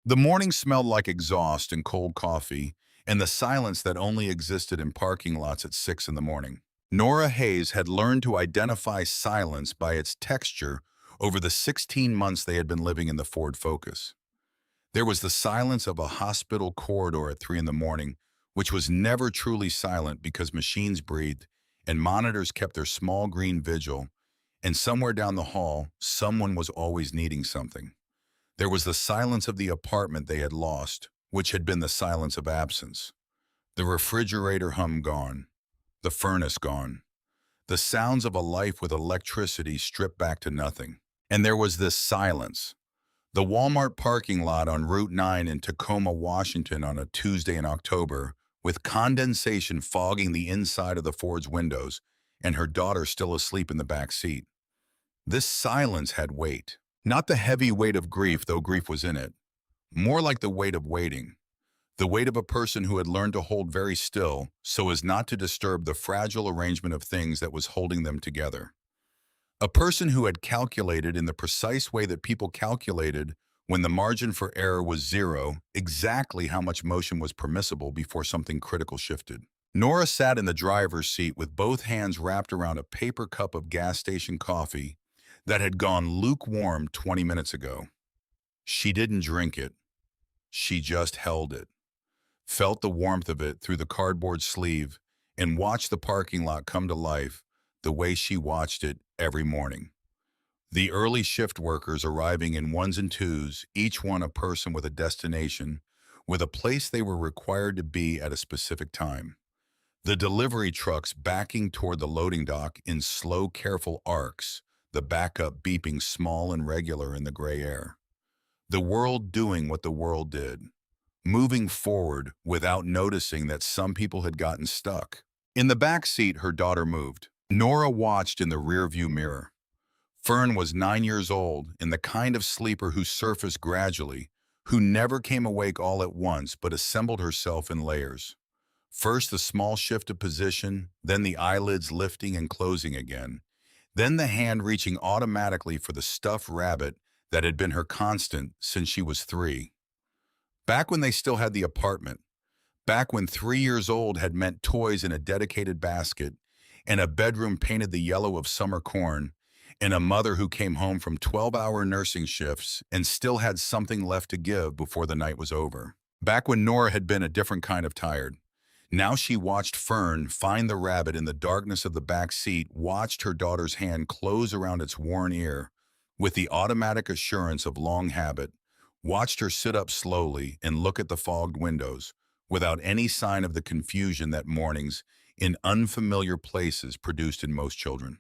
The morning smelled like exhaust and cold coffee, and the silence that only existed in parking lots at 6 in the morning. Nora Hayes had learned to identify silence by its texture over the 16 months they had been living in the Ford Focus. There was the silence of a hospital corridor at 3 in the morning, which was never truly silent because machines breathed and monitors kept their small green vigil, and somewhere down the hall, someone was always needing something. There was the silence of the apartment they had lost, which had been the silence of absence. The refrigerator hum gone, the furnace gone, the sounds of a life with electricity stripped back to nothing. And there was this silence. The Walmart parking lot on Route 9 in Tacoma, Washington on a Tuesday in October, with condensation fogging the inside of the Ford's windows and her daughter still asleep in the back seat. This silence had weight. Not the heavy weight of grief, though grief was in it. More like the weight of waiting. The weight of a person who had learned to hold very still so as not to disturb the fragile arrangement of things that was holding them together. A person who had calculated in the precise way that people calculated when the margin for error was zero, exactly how much motion was permissible before something critical shifted. Nora sat in the driver's seat with both hands wrapped around a paper cup of gas station coffee that had gone lukewarm 20 minutes ago. She didn't drink it. She just held it, felt the warmth of it through the cardboard sleeve, and watched the parking lot come to life the way she watched it every morning. The early shift workers arriving in ones and twos, each one a person with a destination, with a place they were required to be at a specific time. The delivery trucks backing toward the loading dock in slow, careful arcs, the backup beeping small and regular in the gray air. The world doing what the world did, moving forward without noticing that some people had gotten stuck. In the back seat, her daughter moved. Nora watched in the rearview mirror. Fern was 9 years old and the kind of sleeper who surfaced gradually, who never came awake all at once but assembled herself in layers. First the small shift of position, then the eyelids lifting and closing again, then the hand reaching automatically for the stuffed rabbit that had been her constant since she was 3. Back when they still had the apartment, back when 3 years old had meant toys in a dedicated basket, and a bedroom painted the yellow of summer corn, and a mother who came home from 12-hour nursing shifts and still had something left to give before the night was over. Back when Nora had been a different kind of tired. Now she watched Fern find the rabbit in the darkness of the back seat, watched her daughter's hand close around its worn ear with the automatic assurance of long habit, watched her sit up slowly and look at the fogged windows without any sign of the confusion that mornings in unfamiliar places produced in most children.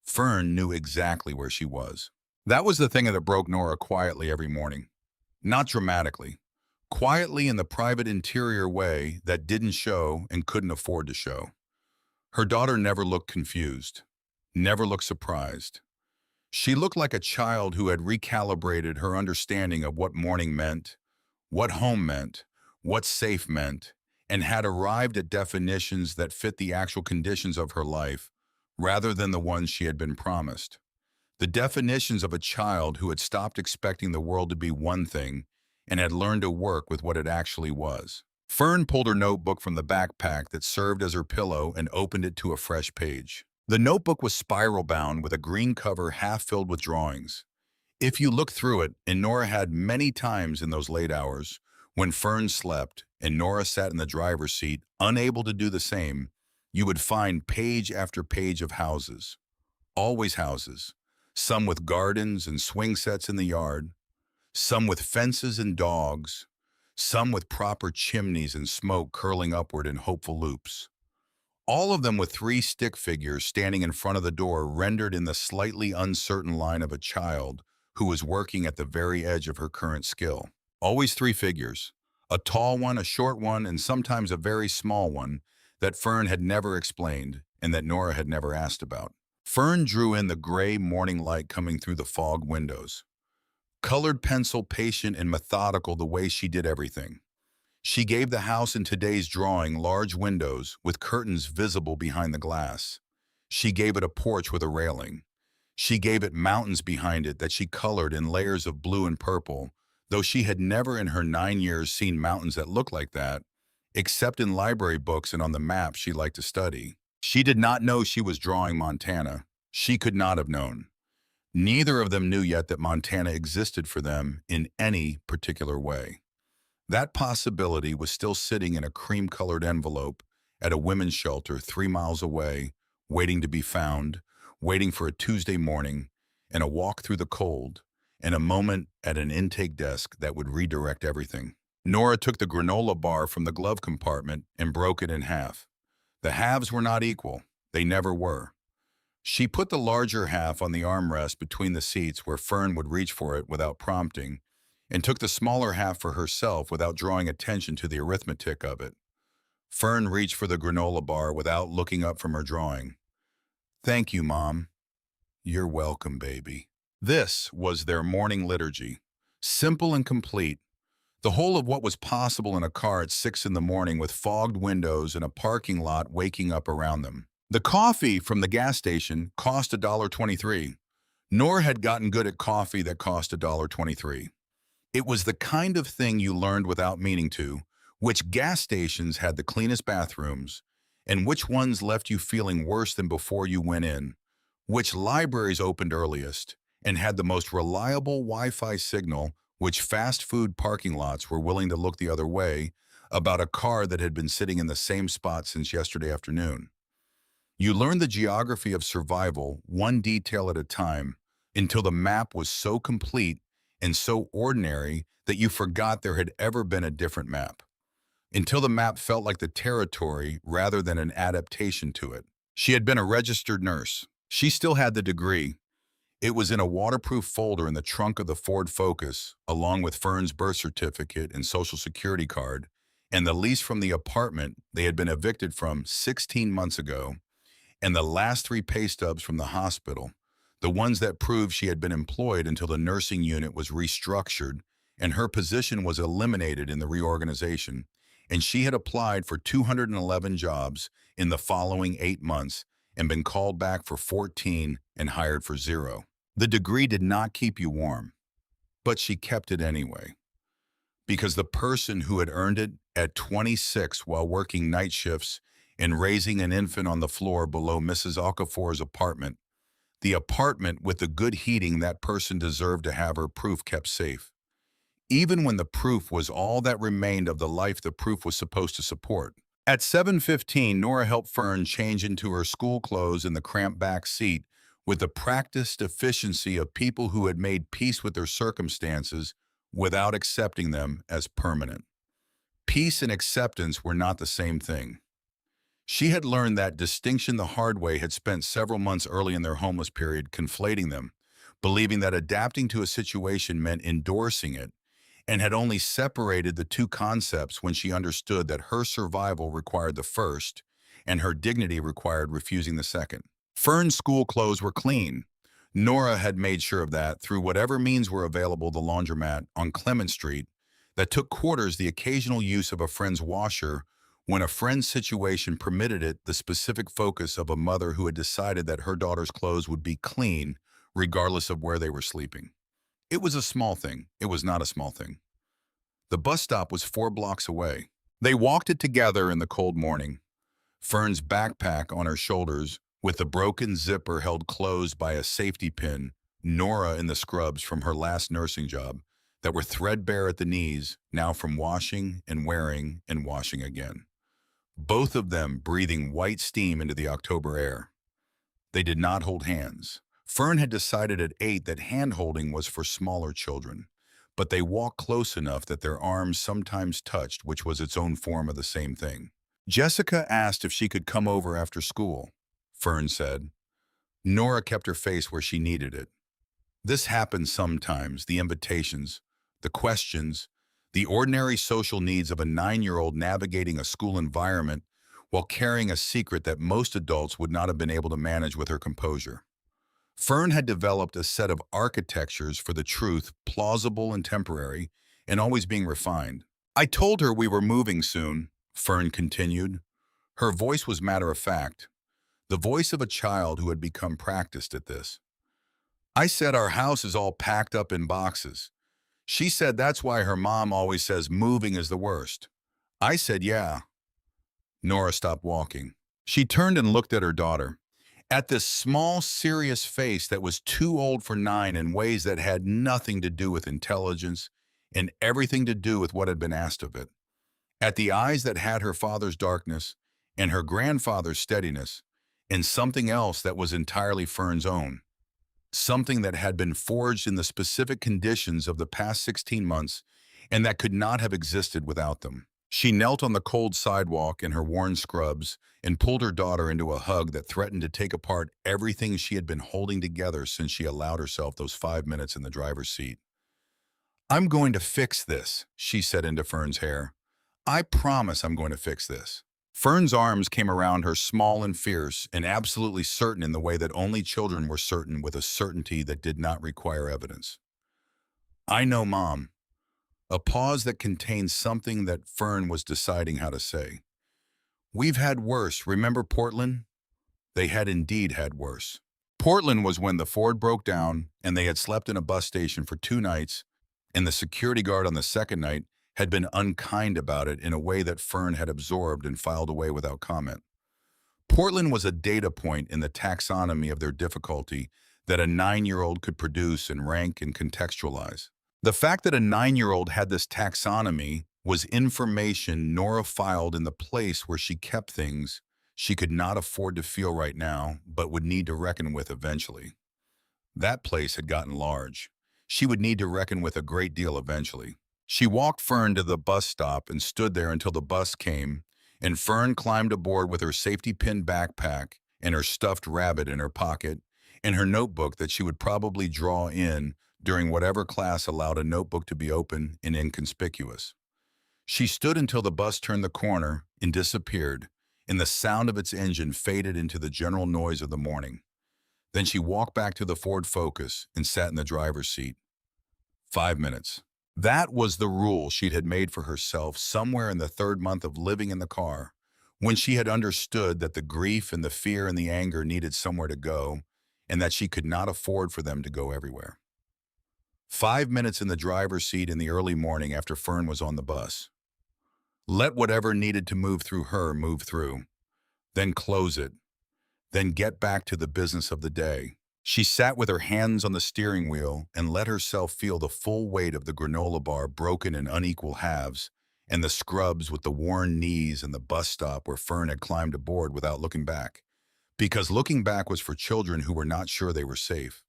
Fern knew exactly where she was. That was the thing that broke Nora quietly every morning. Not dramatically. Quietly in the private interior way that didn't show and couldn't afford to show. Her daughter never looked confused, never looked surprised. She looked like a child who had recalibrated her understanding of what morning meant, what home meant, what safe meant, and had arrived at definitions that fit the actual conditions of her life rather than the ones she had been promised. The definitions of a child who had stopped expecting the world to be one thing and had learned to work with what it actually was. Fern pulled her notebook from the backpack that served as her pillow and opened it to a fresh page. The notebook was spiral-bound with a green cover half filled with drawings. If you looked through it, and Nora had many times in those late hours, when Fern slept and Nora sat in the driver's seat, unable to do the same, you would find page after page of houses. Always houses. Some with gardens and swing sets in the yard. Some with fences and dogs. Some with proper chimneys and smoke curling upward in hopeful loops. All of them with 3 stick figures standing in front of the door rendered in the slightly uncertain line of a child who was working at the very edge of her current skill. Always 3 figures. A tall one, a short one, and sometimes a very small one that Fern had never explained and that Nora had never asked about. Fern drew in the gray morning light coming through the fogged windows. Colored pencil, patient and methodical the way she did everything. She gave the house in today's drawing large windows with curtains visible behind the glass. She gave it a porch with a railing. She gave it mountains behind it that she colored in layers of blue and purple, though she had never in her 9 years seen mountains that looked like that, except in library books and on the maps she liked to study. She did not know she was drawing Montana. She could not have known. Neither of them knew yet that Montana existed for them in any particular way. That possibility was still sitting in a cream-colored envelope at a women's shelter 3 miles away, waiting to be found, waiting for a Tuesday morning, and a walk through the cold, and a moment at an intake desk that would redirect everything. Nora took the granola bar from the glove compartment and broke it in half. The halves were not equal. They never were. She put the larger half on the armrest between the seats where Fern would reach for it without prompting, and took the smaller half for herself without drawing attention to the arithmetic of it. Fern reached for the granola bar without looking up from her drawing. "Thank you, Mom." "You're welcome, baby." This was their morning liturgy. Simple and complete. The whole of what was possible in a car at 6 in the morning with fogged windows and a parking lot waking up around them. The coffee from the gas station cost $1.23. Nora had gotten good at coffee that cost $1.23. It was the kind of thing you learned without meaning to, which gas stations had the cleanest bathrooms, and which ones left you feeling worse than before you went in, which libraries opened earliest, and had the most reliable Wi-Fi signal, which fast food parking lots were willing to look the other way about a car that had been sitting in the same spot since yesterday afternoon. You learned the geography of survival, one detail at a time, until the map was so complete and so ordinary that you forgot there had ever been a different map. Until the map felt like the territory rather than an adaptation to it. She had been a registered nurse. She still had the degree. It was in a waterproof folder in the trunk of the Ford Focus, along with Fern's birth certificate and Social Security card, and the lease from the apartment they had been evicted from 16 months ago, and the last 3 pay stubs from the hospital, the ones that proved she had been employed until the nursing unit was restructured and her position was eliminated in the reorganization, and she had applied for 211 jobs in the following 8 months and been called back for 14 and hired for 0. The degree did not keep you warm, but she kept it anyway. Because the person who had earned it at 26 while working night shifts and raising an infant on the floor below Mrs. Okafor's apartment, the apartment with the good heating that person deserved to have her proof kept safe. Even when the proof was all that remained of the life the proof was supposed to support. At 7:15, Nora helped Fern change into her school clothes in the cramped back seat with the practiced efficiency of people who had made peace with their circumstances without accepting them as permanent. Peace and acceptance were not the same thing. She had learned that distinction the hard way, had spent several months early in their homeless period conflating them, believing that adapting to a situation meant endorsing it, and had only separated the two concepts when she understood that her survival required the first and her dignity required refusing the second. Fern's school clothes were clean. Nora had made sure of that through whatever means were available, the laundromat on Clement Street that took quarters, the occasional use of a friend's washer when a friend's situation permitted it, the specific focus of a mother who had decided that her daughter's clothes would be clean regardless of where they were sleeping. It was a small thing. It was not a small thing. The bus stop was 4 blocks away. They walked it together in the cold morning. Fern's backpack on her shoulders, with the broken zipper held closed by a safety pin, Nora in the scrubs from her last nursing job that were threadbare at the knees, now from washing and wearing and washing again. Both of them breathing white steam into the October air. They did not hold hands. Fern had decided at 8 that hand-holding was for smaller children, but they walked close enough that their arms sometimes touched, which was its own form of the same thing. Jessica asked if she could come over after school, Fern said. Nora kept her face where she needed it. This happened sometimes, the invitations, the questions, the ordinary social needs of a 9-year-old navigating a school environment while carrying a secret that most adults would not have been able to manage with her composure. Fern had developed a set of architectures for the truth, plausible and temporary, and always being refined. "I told her we were moving soon," Fern continued. Her voice was matter-of-fact, the voice of a child who had become practiced at this. "I said our house is all packed up in boxes. She said that's why her mom always says moving is the worst. I said, yeah. Nora stopped walking. She turned and looked at her daughter, at this small, serious face that was too old for nine in ways that had nothing to do with intelligence and everything to do with what had been asked of it. At the eyes that had her father's darkness and her grandfather's steadiness, and something else that was entirely Fern's own. Something that had been forged in the specific conditions of the past 16 months and that could not have existed without them. She knelt on the cold sidewalk in her worn scrubs and pulled her daughter into a hug that threatened to take apart everything she had been holding together since she allowed herself those 5 minutes in the driver's seat. I'm going to fix this, she said into Fern's hair. I promise I'm going to fix this. Fern's arms came around her, small and fierce, and absolutely certain in the way that only children were certain, with a certainty that did not require evidence. I know, Mom. A pause that contained something that Fern was deciding how to say. We've had worse. Remember Portland? They had indeed had worse. Portland was when the Ford broke down and they had slept in a bus station for 2 nights, and the security guard on the second night had been unkind about it in a way that Fern had absorbed and filed away without comment. Portland was a data point in the taxonomy of their difficulty that a 9-year-old could produce and rank and contextualize. The fact that a 9-year-old had this taxonomy was information Nora filed in the place where she kept things she could not afford to feel right now, but would need to reckon with eventually. That place had gotten large. She would need to reckon with a great deal eventually. She walked Fern to the bus stop and stood there until the bus came, and Fern climbed aboard with her safety pin backpack and her stuffed rabbit in her pocket and her notebook that she would probably draw in during whatever class allowed a notebook to be open and inconspicuous. She stood until the bus turned the corner and disappeared, and the sound of its engine faded into the general noise of the morning. Then she walked back to the Ford Focus and sat in the driver's seat. 5 minutes. That was the rule she had made for herself somewhere in the third month of living in the car, when she had understood that the grief and the fear and the anger needed somewhere to go, and that she could not afford for them to go everywhere. 5 minutes in the driver's seat in the early morning after Fern was on the bus. Let whatever needed to move through her move through, then close it, then get back to the business of the day. She sat with her hands on the steering wheel and let herself feel the full weight of the granola bar broken in unequal halves, and the scrubs with the worn knees, and the bus stop where Fern had climbed aboard without looking back. Because looking back was for children who were not sure they were safe.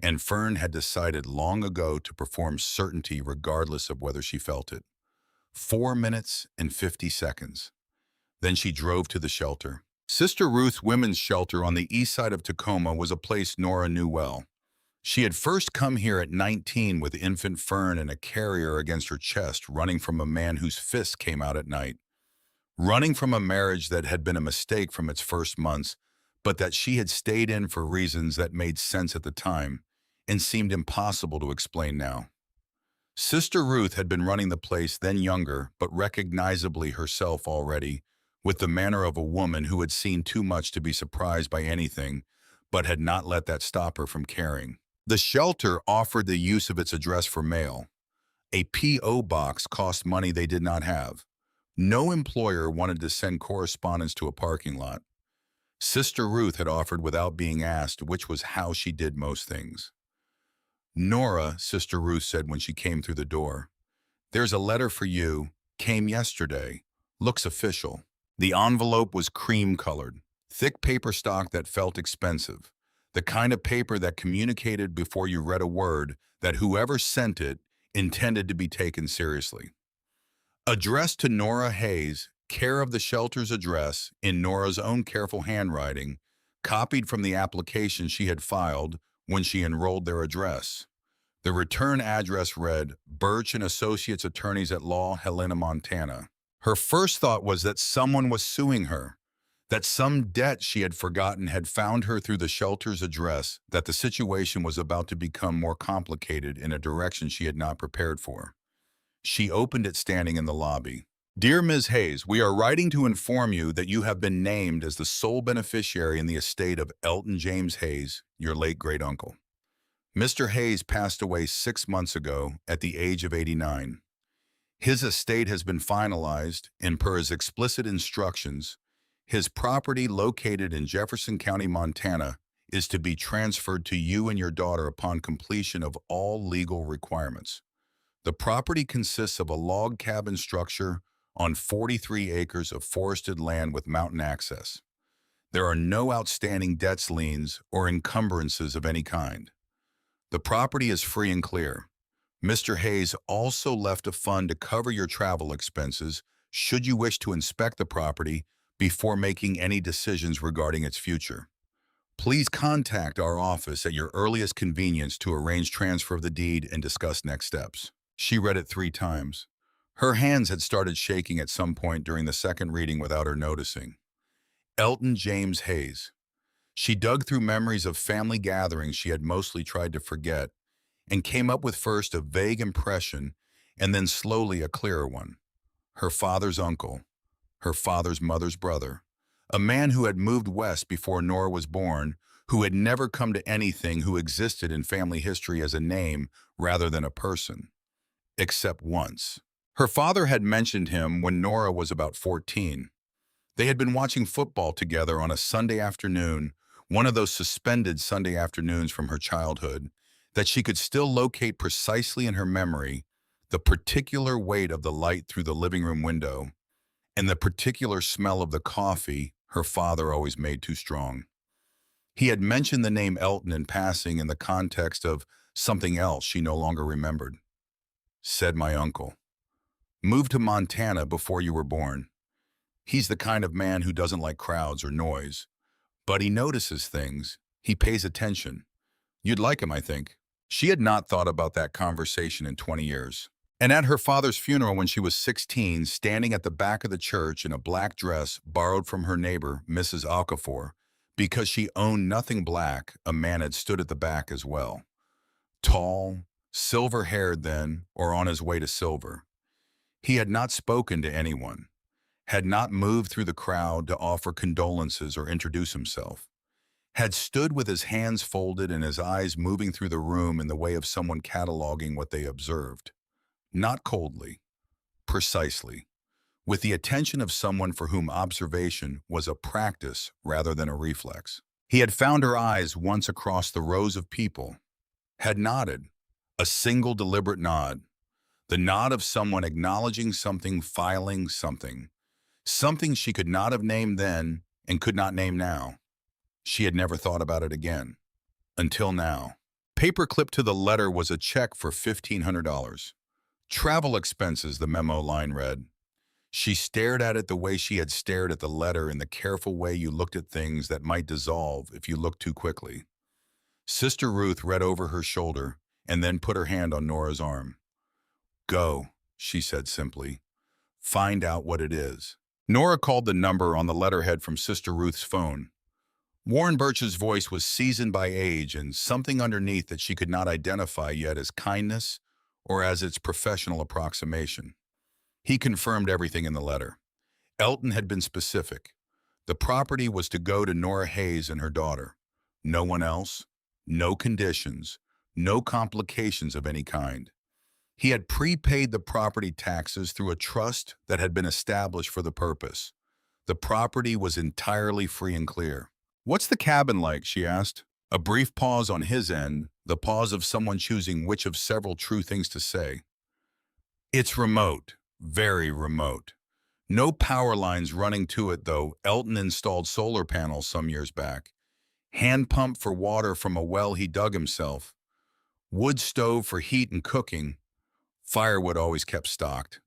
And Fern had decided long ago to perform certainty regardless of whether she felt it. 4 minutes and 50 seconds. Then she drove to the shelter. Sister Ruth's women's shelter on the east side of Tacoma was a place Nora knew well. She had first come here at 19 with infant Fern and a carrier against her chest, running from a man whose fist came out at night. Running from a marriage that had been a mistake from its first months, but that she had stayed in for reasons that made sense at the time and seemed impossible to explain now. Sister Ruth had been running the place, then younger, but recognizably herself already, with the manner of a woman who had seen too much to be surprised by anything, but had not let that stop her from caring. The shelter offered the use of its address for mail. A P.O. box cost money they did not have. No employer wanted to send correspondence to a parking lot. Sister Ruth had offered without being asked, which was how she did most things. Nora, Sister Ruth said when she came through the door, there's a letter for you, came yesterday, looks official. The envelope was cream-colored, thick paper stock that felt expensive, the kind of paper that communicated before you read a word that whoever sent it intended to be taken seriously. Addressed to Nora Hayes, care of the shelter's address, in Nora's own careful handwriting, copied from the application she had filed when she enrolled their address. The return address read, Birch and Associates Attorneys at Law, Helena, Montana. Her first thought was that someone was suing her, that some debt she had forgotten had found her through the shelter's address, that the situation was about to become more complicated in a direction she had not prepared for. She opened it standing in the lobby. Dear Ms. Hayes, we are writing to inform you that you have been named as the sole beneficiary in the estate of Elton James Hayes, your late great-uncle. Mr. Hayes passed away 6 months ago at the age of 89. His estate has been finalized, and per his explicit instructions, his property located in Jefferson County, Montana, is to be transferred to you and your daughter upon completion of all legal requirements. The property consists of a log cabin structure on 43 acres of forested land with mountain access. There are no outstanding debts, liens, or encumbrances of any kind. The property is free and clear. Mr. Hayes also left a fund to cover your travel expenses should you wish to inspect the property before making any decisions regarding its future. Please contact our office at your earliest convenience to arrange transfer of the deed and discuss next steps. She read it 3 times. Her hands had started shaking at some point during the second reading without her noticing. Elton James Hayes. She dug through memories of family gatherings she had mostly tried to forget and came up with first a vague impression and then slowly a clearer one. Her father's uncle, her father's mother's brother, a man who had moved west before Nora was born, who had never come to anything, who existed in family history as a name rather than a person. Except once. Her father had mentioned him when Nora was about 14. They had been watching football together on a Sunday afternoon, one of those suspended Sunday afternoons from her childhood, that she could still locate precisely in her memory the particular weight of the light through the living room window and the particular smell of the coffee her father always made too strong. He had mentioned the name Elton in passing in the context of something else she no longer remembered. Said my uncle. Moved to Montana before you were born. He's the kind of man who doesn't like crowds or noise, but he notices things. He pays attention. You'd like him, I think. She had not thought about that conversation in 20 years. And at her father's funeral when she was 16, standing at the back of the church in a black dress borrowed from her neighbor, Mrs. Okafor, because she owned nothing black, a man had stood at the back as well. Tall, silver-haired then, or on his way to silver. He had not spoken to anyone, had not moved through the crowd to offer condolences or introduce himself, had stood with his hands folded and his eyes moving through the room in the way of someone cataloging what they observed. Not coldly, precisely, with the attention of someone for whom observation was a practice rather than a reflex. He had found her eyes once across the rows of people, had nodded, a single deliberate nod, the nod of someone acknowledging something, filing something, something she could not have named then and could not name now. She had never thought about it again. Until now. Paper clipped to the letter was a check for $1,500. Travel expenses, the memo line read. She stared at it the way she had stared at the letter, in the careful way you looked at things that might dissolve if you looked too quickly. Sister Ruth read over her shoulder and then put her hand on Nora's arm. Go, she said simply. Find out what it is. Nora called the number on the letterhead from Sister Ruth's phone. Warren Birch's voice was seasoned by age and something underneath that she could not identify yet as kindness or as its professional approximation. He confirmed everything in the letter. Elton had been specific. The property was to go to Nora Hayes and her daughter. No one else, no conditions, no complications of any kind. He had prepaid the property taxes through a trust that had been established for the purpose. The property was entirely free and clear. What's the cabin like? She asked. A brief pause on his end, the pause of someone choosing which of several true things to say. It's remote, very remote. No power lines running to it, though. Elton installed solar panels some years back. Hand pump for water from a well he dug himself. Wood stove for heat and cooking. Firewood always kept stocked.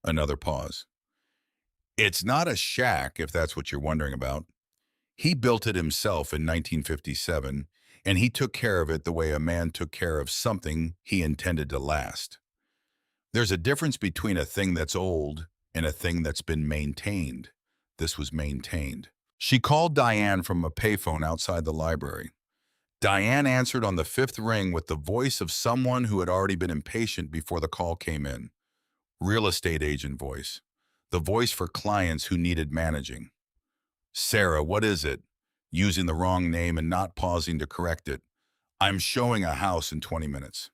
Another pause. It's not a shack, if that's what you're wondering about. He built it himself in 1957, and he took care of it the way a man took care of something he intended to last. There's a difference between a thing that's old and a thing that's been maintained. This was maintained. She called Diane from a payphone outside the library. Diane answered on the 5th ring with the voice of someone who had already been impatient before the call came in. Real estate agent voice. The voice for clients who needed managing. Sarah, what is it? Using the wrong name and not pausing to correct it. I'm showing a house in 20 minutes.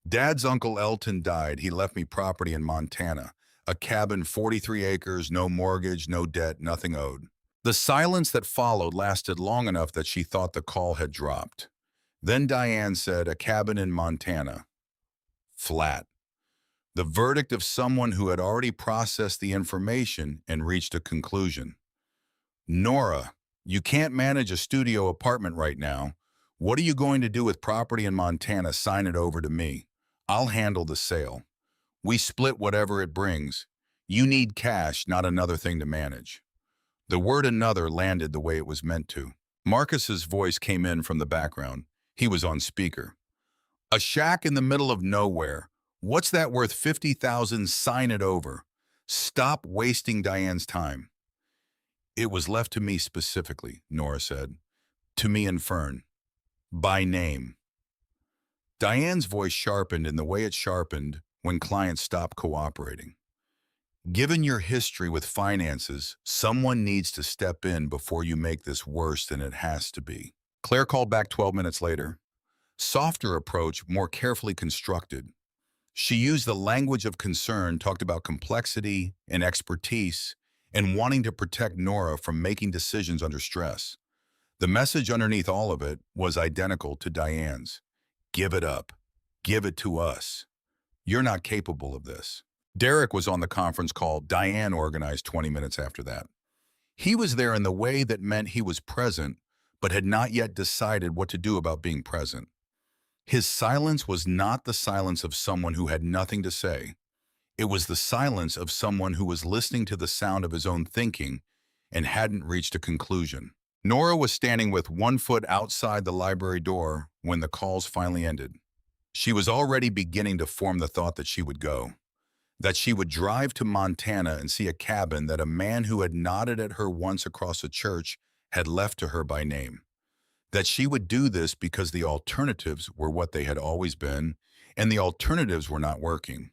Dad's uncle Elton died. He left me property in Montana. A cabin, 43 acres, no mortgage, no debt, nothing owed. The silence that followed lasted long enough that she thought the call had dropped. Then Diane said, a cabin in Montana. Flat. The verdict of someone who had already processed the information and reached a conclusion. Nora, you can't manage a studio apartment right now. What are you going to do with property in Montana? Sign it over to me. I'll handle the sale. We split whatever it brings. You need cash, not another thing to manage. The word another landed the way it was meant to. Marcus's voice came in from the background. He was on speaker. A shack in the middle of nowhere. What's that worth? 50,000. Sign it over. Stop wasting Diane's time. It was left to me specifically, Nora said. To me and Fern. By name. Diane's voice sharpened in the way it sharpened when clients stopped cooperating. Given your history with finances, someone needs to step in before you make this worse than it has to be. Claire called back 12 minutes later. Softer approach, more carefully constructed. She used the language of concern, talked about complexity and expertise, and wanting to protect Nora from making decisions under stress. The message underneath all of it was identical to Diane's. Give it up. Give it to us. You're not capable of this. Derek was on the conference call Diane organized 20 minutes after that. He was there in the way that meant he was present, but had not yet decided what to do about being present. His silence was not the silence of someone who had nothing to say. It was the silence of someone who was listening to the sound of his own thinking and hadn't reached a conclusion. Nora was standing with one foot outside the library door when the calls finally ended. She was already beginning to form the thought that she would go, that she would drive to Montana and see a cabin that a man who had nodded at her once across a church had left to her by name, that she would do this because the alternatives were what they had always been, and the alternatives were not working.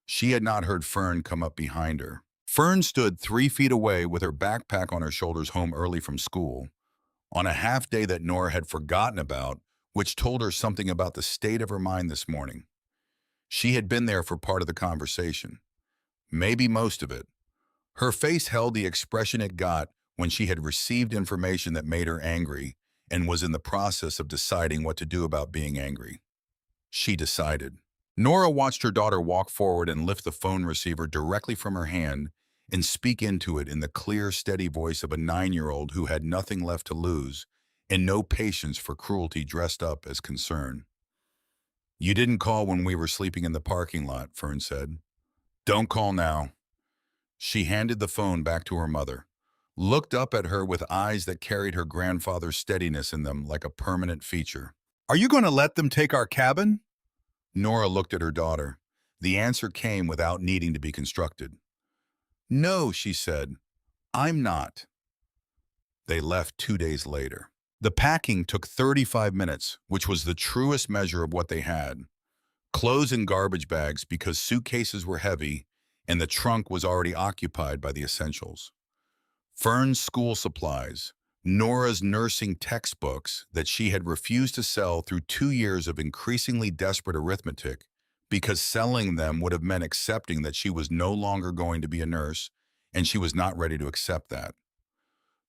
She had not heard Fern come up behind her. Fern stood 3 feet away with her backpack on her shoulders home early from school, on a half day that Nora had forgotten about, which told her something about the state of her mind this morning. She had been there for part of the conversation, maybe most of it. Her face held the expression it got when she had received information that made her angry and was in the process of deciding what to do about being angry. She decided. Nora watched her daughter walk forward and lift the phone receiver directly from her hand and speak into it in the clear, steady voice of a 9-year-old who had nothing left to lose and no patience for cruelty dressed up as concern. You didn't call when we were sleeping in the parking lot, Fern said. Don't call now. She handed the phone back to her mother, looked up at her with eyes that carried her grandfather's steadiness in them like a permanent feature. Are you going to let them take our cabin? Nora looked at her daughter. The answer came without needing to be constructed. No, she said. I'm not. They left 2 days later. The packing took 35 minutes, which was the truest measure of what they had. Clothes in garbage bags because suitcases were heavy and the trunk was already occupied by the essentials. Fern's school supplies, Nora's nursing textbooks that she had refused to sell through 2 years of increasingly desperate arithmetic because selling them would have meant accepting that she was no longer going to be a nurse and she was not ready to accept that.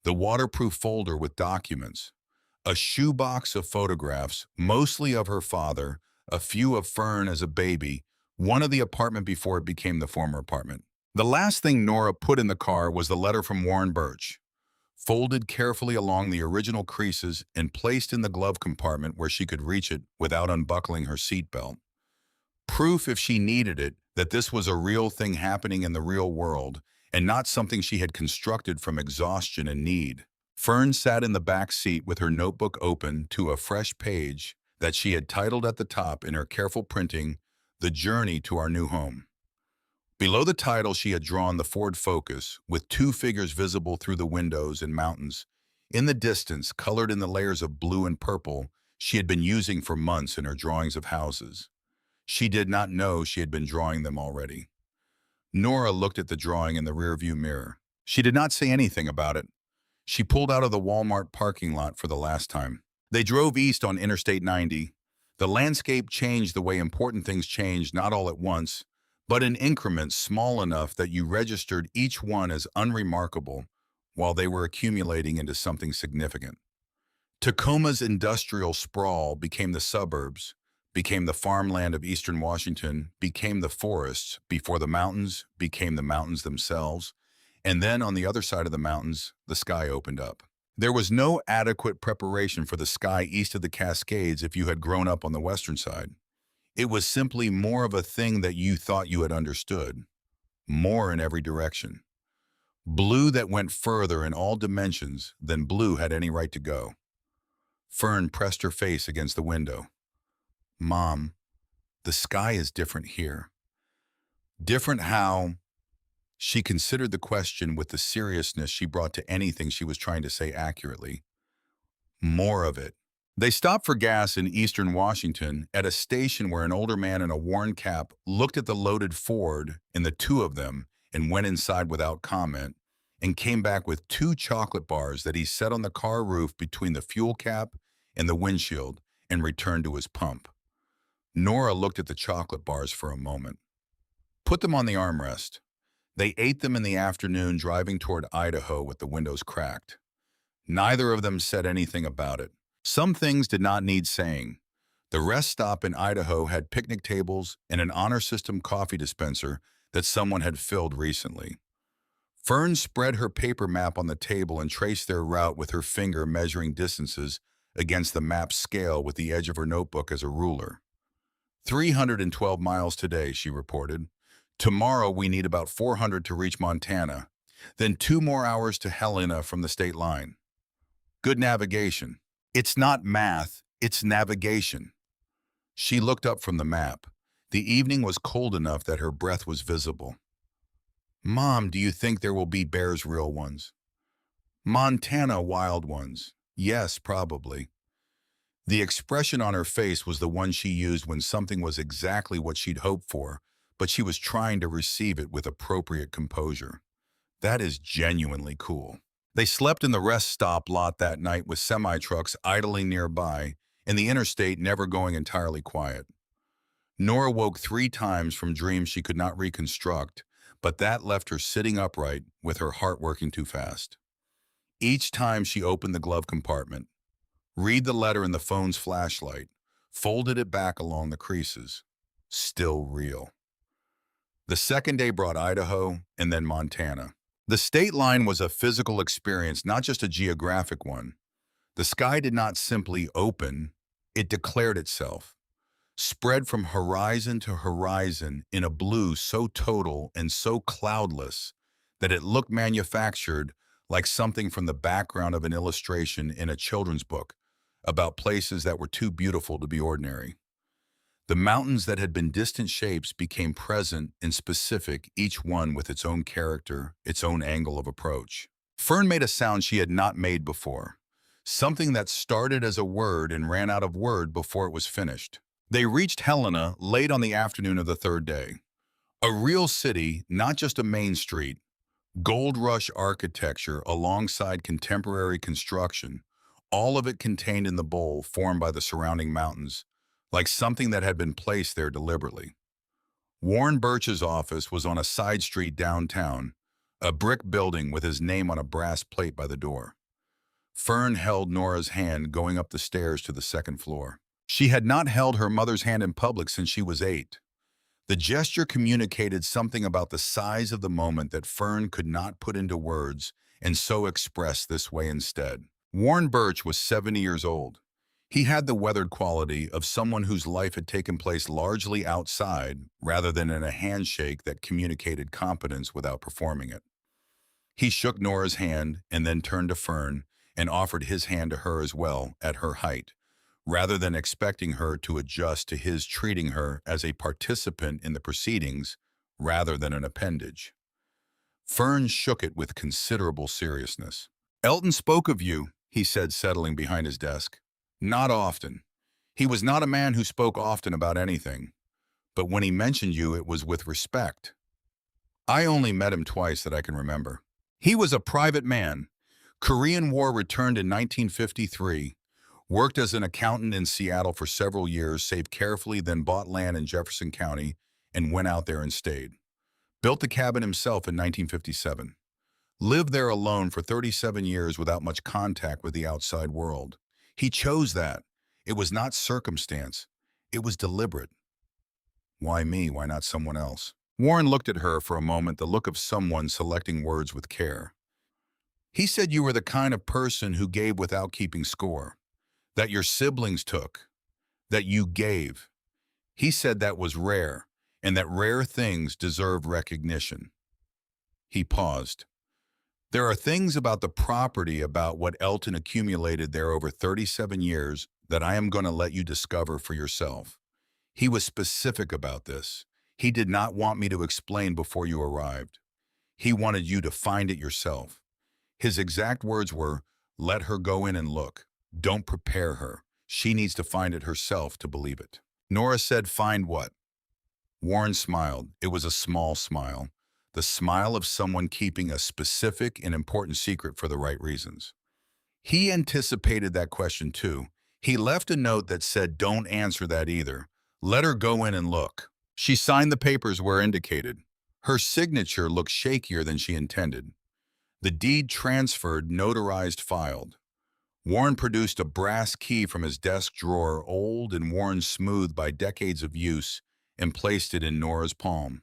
The waterproof folder with documents, a shoebox of photographs, mostly of her father, a few of Fern as a baby, one of the apartment before it became the former apartment. The last thing Nora put in the car was the letter from Warren Birch, folded carefully along the original creases and placed in the glove compartment where she could reach it without unbuckling her seatbelt. Proof, if she needed it, that this was a real thing happening in the real world and not something she had constructed from exhaustion and need. Fern sat in the back seat with her notebook open to a fresh page that she had titled at the top in her careful printing, The Journey to Our New Home. Below the title, she had drawn the Ford Focus, with 2 figures visible through the windows and mountains. In the distance, colored in the layers of blue and purple she had been using for months in her drawings of houses. She did not know she had been drawing them already. Nora looked at the drawing in the rearview mirror. She did not say anything about it. She pulled out of the Walmart parking lot for the last time. They drove east on Interstate 90. The landscape changed the way important things change, not all at once, but in increments small enough that you registered each one as unremarkable while they were accumulating into something significant. Tacoma's industrial sprawl became the suburbs, became the farmland of eastern Washington, became the forests before the mountains became the mountains themselves, and then on the other side of the mountains, the sky opened up. There was no adequate preparation for the sky east of the Cascades if you had grown up on the western side. It was simply more of a thing that you thought you had understood, more in every direction. Blue that went further in all dimensions than blue had any right to go. Fern pressed her face against the window. Mom, the sky is different here. Different how? She considered the question with the seriousness she brought to anything she was trying to say accurately. More of it. They stopped for gas in eastern Washington at a station where an older man in a worn cap looked at the loaded Ford and the two of them and went inside without comment and came back with two chocolate bars that he set on the car roof between the fuel cap and the windshield and returned to his pump. Nora looked at the chocolate bars for a moment. Put them on the armrest. They ate them in the afternoon driving toward Idaho with the windows cracked. Neither of them said anything about it. Some things did not need saying. The rest stop in Idaho had picnic tables and an honor system coffee dispenser that someone had filled recently. Fern spread her paper map on the table and traced their route with her finger measuring distances against the map's scale with the edge of her notebook as a ruler. 312 miles today, she reported. Tomorrow we need about 400 to reach Montana, then 2 more hours to Helena from the state line. Good navigation. It's not math, it's navigation. She looked up from the map. The evening was cold enough that her breath was visible. Mom, do you think there will be bears, real ones? Montana wild ones. Yes, probably. The expression on her face was the one she used when something was exactly what she'd hoped for, but she was trying to receive it with appropriate composure. That is genuinely cool. They slept in the rest stop lot that night with semi-trucks idling nearby and the interstate never going entirely quiet. Nora woke 3 times from dreams she could not reconstruct, but that left her sitting upright with her heart working too fast. Each time she opened the glove compartment, read the letter in the phone's flashlight, folded it back along the creases. Still real. The second day brought Idaho and then Montana. The state line was a physical experience, not just a geographic one. The sky did not simply open, it declared itself, spread from horizon to horizon in a blue so total and so cloudless that it looked manufactured like something from the background of an illustration in a children's book about places that were too beautiful to be ordinary. The mountains that had been distant shapes became present and specific, each one with its own character, its own angle of approach. Fern made a sound she had not made before, something that started as a word and ran out of word before it was finished. They reached Helena late on the afternoon of the third day. A real city, not just a main street. Gold Rush architecture alongside contemporary construction, all of it contained in the bowl formed by the surrounding mountains, like something that had been placed there deliberately. Warren Birch's office was on a side street downtown, a brick building with his name on a brass plate by the door. Fern held Nora's hand going up the stairs to the second floor. She had not held her mother's hand in public since she was 8. The gesture communicated something about the size of the moment that Fern could not put into words and so expressed this way instead. Warren Birch was 70 years old. He had the weathered quality of someone whose life had taken place largely outside rather than in a handshake that communicated competence without performing it. He shook Nora's hand and then turned to Fern and offered his hand to her as well at her height, rather than expecting her to adjust to his treating her as a participant in the proceedings rather than an appendage. Fern shook it with considerable seriousness. Elton spoke of you, he said, settling behind his desk. Not often. He was not a man who spoke often about anything, but when he mentioned you, it was with respect. I only met him twice that I can remember. He was a private man. Korean War returned in 1953. Worked as an accountant in Seattle for several years, saved carefully, then bought land in Jefferson County and went out there and stayed. Built the cabin himself in 1957. Lived there alone for 37 years without much contact with the outside world. He chose that. It was not circumstance. It was deliberate. Why me? Why not someone else? Warren looked at her for a moment, the look of someone selecting words with care. He said you were the kind of person who gave without keeping score, that your siblings took, that you gave. He said that was rare, and that rare things deserve recognition. He paused. There are things about the property, about what Elton accumulated there over 37 years, that I am going to let you discover for yourself. He was specific about this. He did not want me to explain before you arrived. He wanted you to find it yourself. His exact words were, let her go in and look. Don't prepare her. She needs to find it herself to believe it. Nora said, find what? Warren smiled. It was a small smile. The smile of someone keeping a specific and important secret for the right reasons. He anticipated that question too. He left a note that said, don't answer that either. Let her go in and look. She signed the papers where indicated. Her signature looked shakier than she intended. The deed transferred, notarized, filed. Warren produced a brass key from his desk drawer, old and worn smooth by decades of use, and placed it in Nora's palm.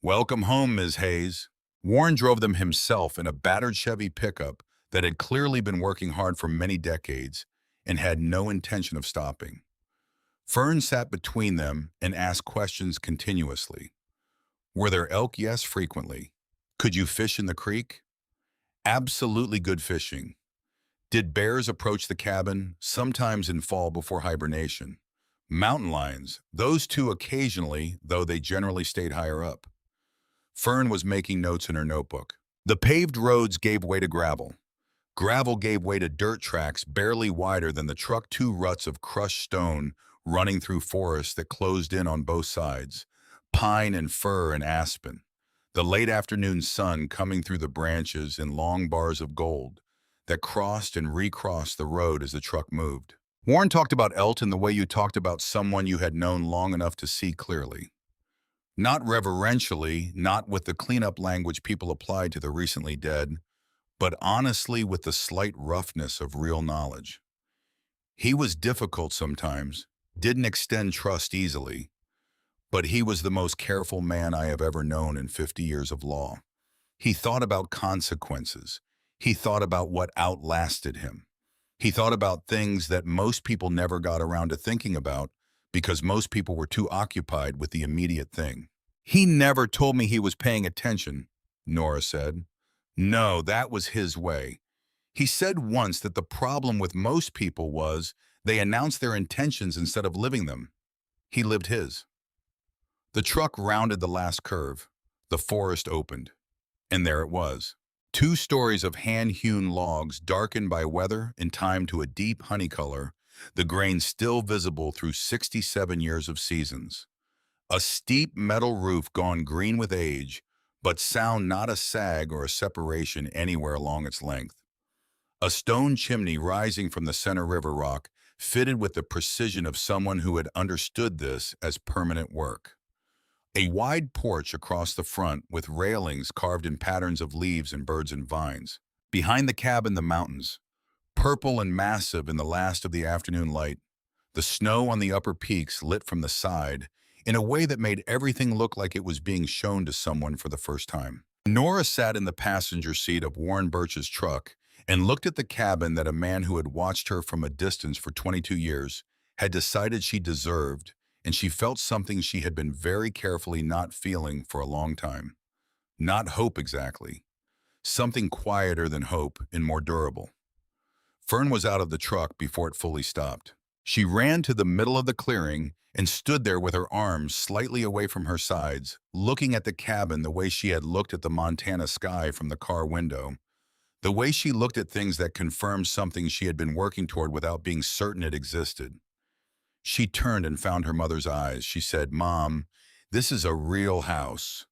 Welcome home, Ms. Hayes. Warren drove them himself in a battered Chevy pickup that had clearly been working hard for many decades and had no intention of stopping. Fern sat between them and asked questions continuously. Were there elk? Yes, frequently. Could you fish in the creek? Absolutely good fishing. Did bears approach the cabin, sometimes in fall before hibernation? Mountain lions, those two occasionally, though they generally stayed higher up. Fern was making notes in her notebook. The paved roads gave way to gravel. Gravel gave way to dirt tracks barely wider than the truck, two ruts of crushed stone running through forests that closed in on both sides, pine and fir and aspen. The late afternoon sun coming through the branches in long bars of gold that crossed and recrossed the road as the truck moved. Warren talked about Elton the way you talked about someone you had known long enough to see clearly. Not reverentially, not with the cleanup language people applied to the recently dead, but honestly with the slight roughness of real knowledge. He was difficult sometimes, didn't extend trust easily, but he was the most careful man I have ever known in 50 years of law. He thought about consequences. He thought about what outlasted him. He thought about things that most people never got around to thinking about because most people were too occupied with the immediate thing. He never told me he was paying attention, Nora said. No, that was his way. He said once that the problem with most people was they announced their intentions instead of living them. He lived his. The truck rounded the last curve. The forest opened. And there it was. 2 stories of hand-hewn logs darkened by weather and time to a deep honey color, the grain still visible through 67 years of seasons. A steep metal roof gone green with age, but sound not a sag or a separation anywhere along its length. A stone chimney rising from the center river rock, fitted with the precision of someone who had understood this as permanent work. A wide porch across the front with railings carved in patterns of leaves and birds and vines. Behind the cabin, the mountains, purple and massive in the last of the afternoon light, the snow on the upper peaks lit from the side in a way that made everything look like it was being shown to someone for the first time. Nora sat in the passenger seat of Warren Birch's truck and looked at the cabin that a man who had watched her from a distance for 22 years had decided she deserved, and she felt something she had been very carefully not feeling for a long time. Not hope exactly. Something quieter than hope and more durable. Fern was out of the truck before it fully stopped. She ran to the middle of the clearing and stood there with her arms slightly away from her sides, looking at the cabin the way she had looked at the Montana sky from the car window, the way she looked at things that confirmed something she had been working toward without being certain it existed. She turned and found her mother's eyes. She said, "Mom, this is a real house."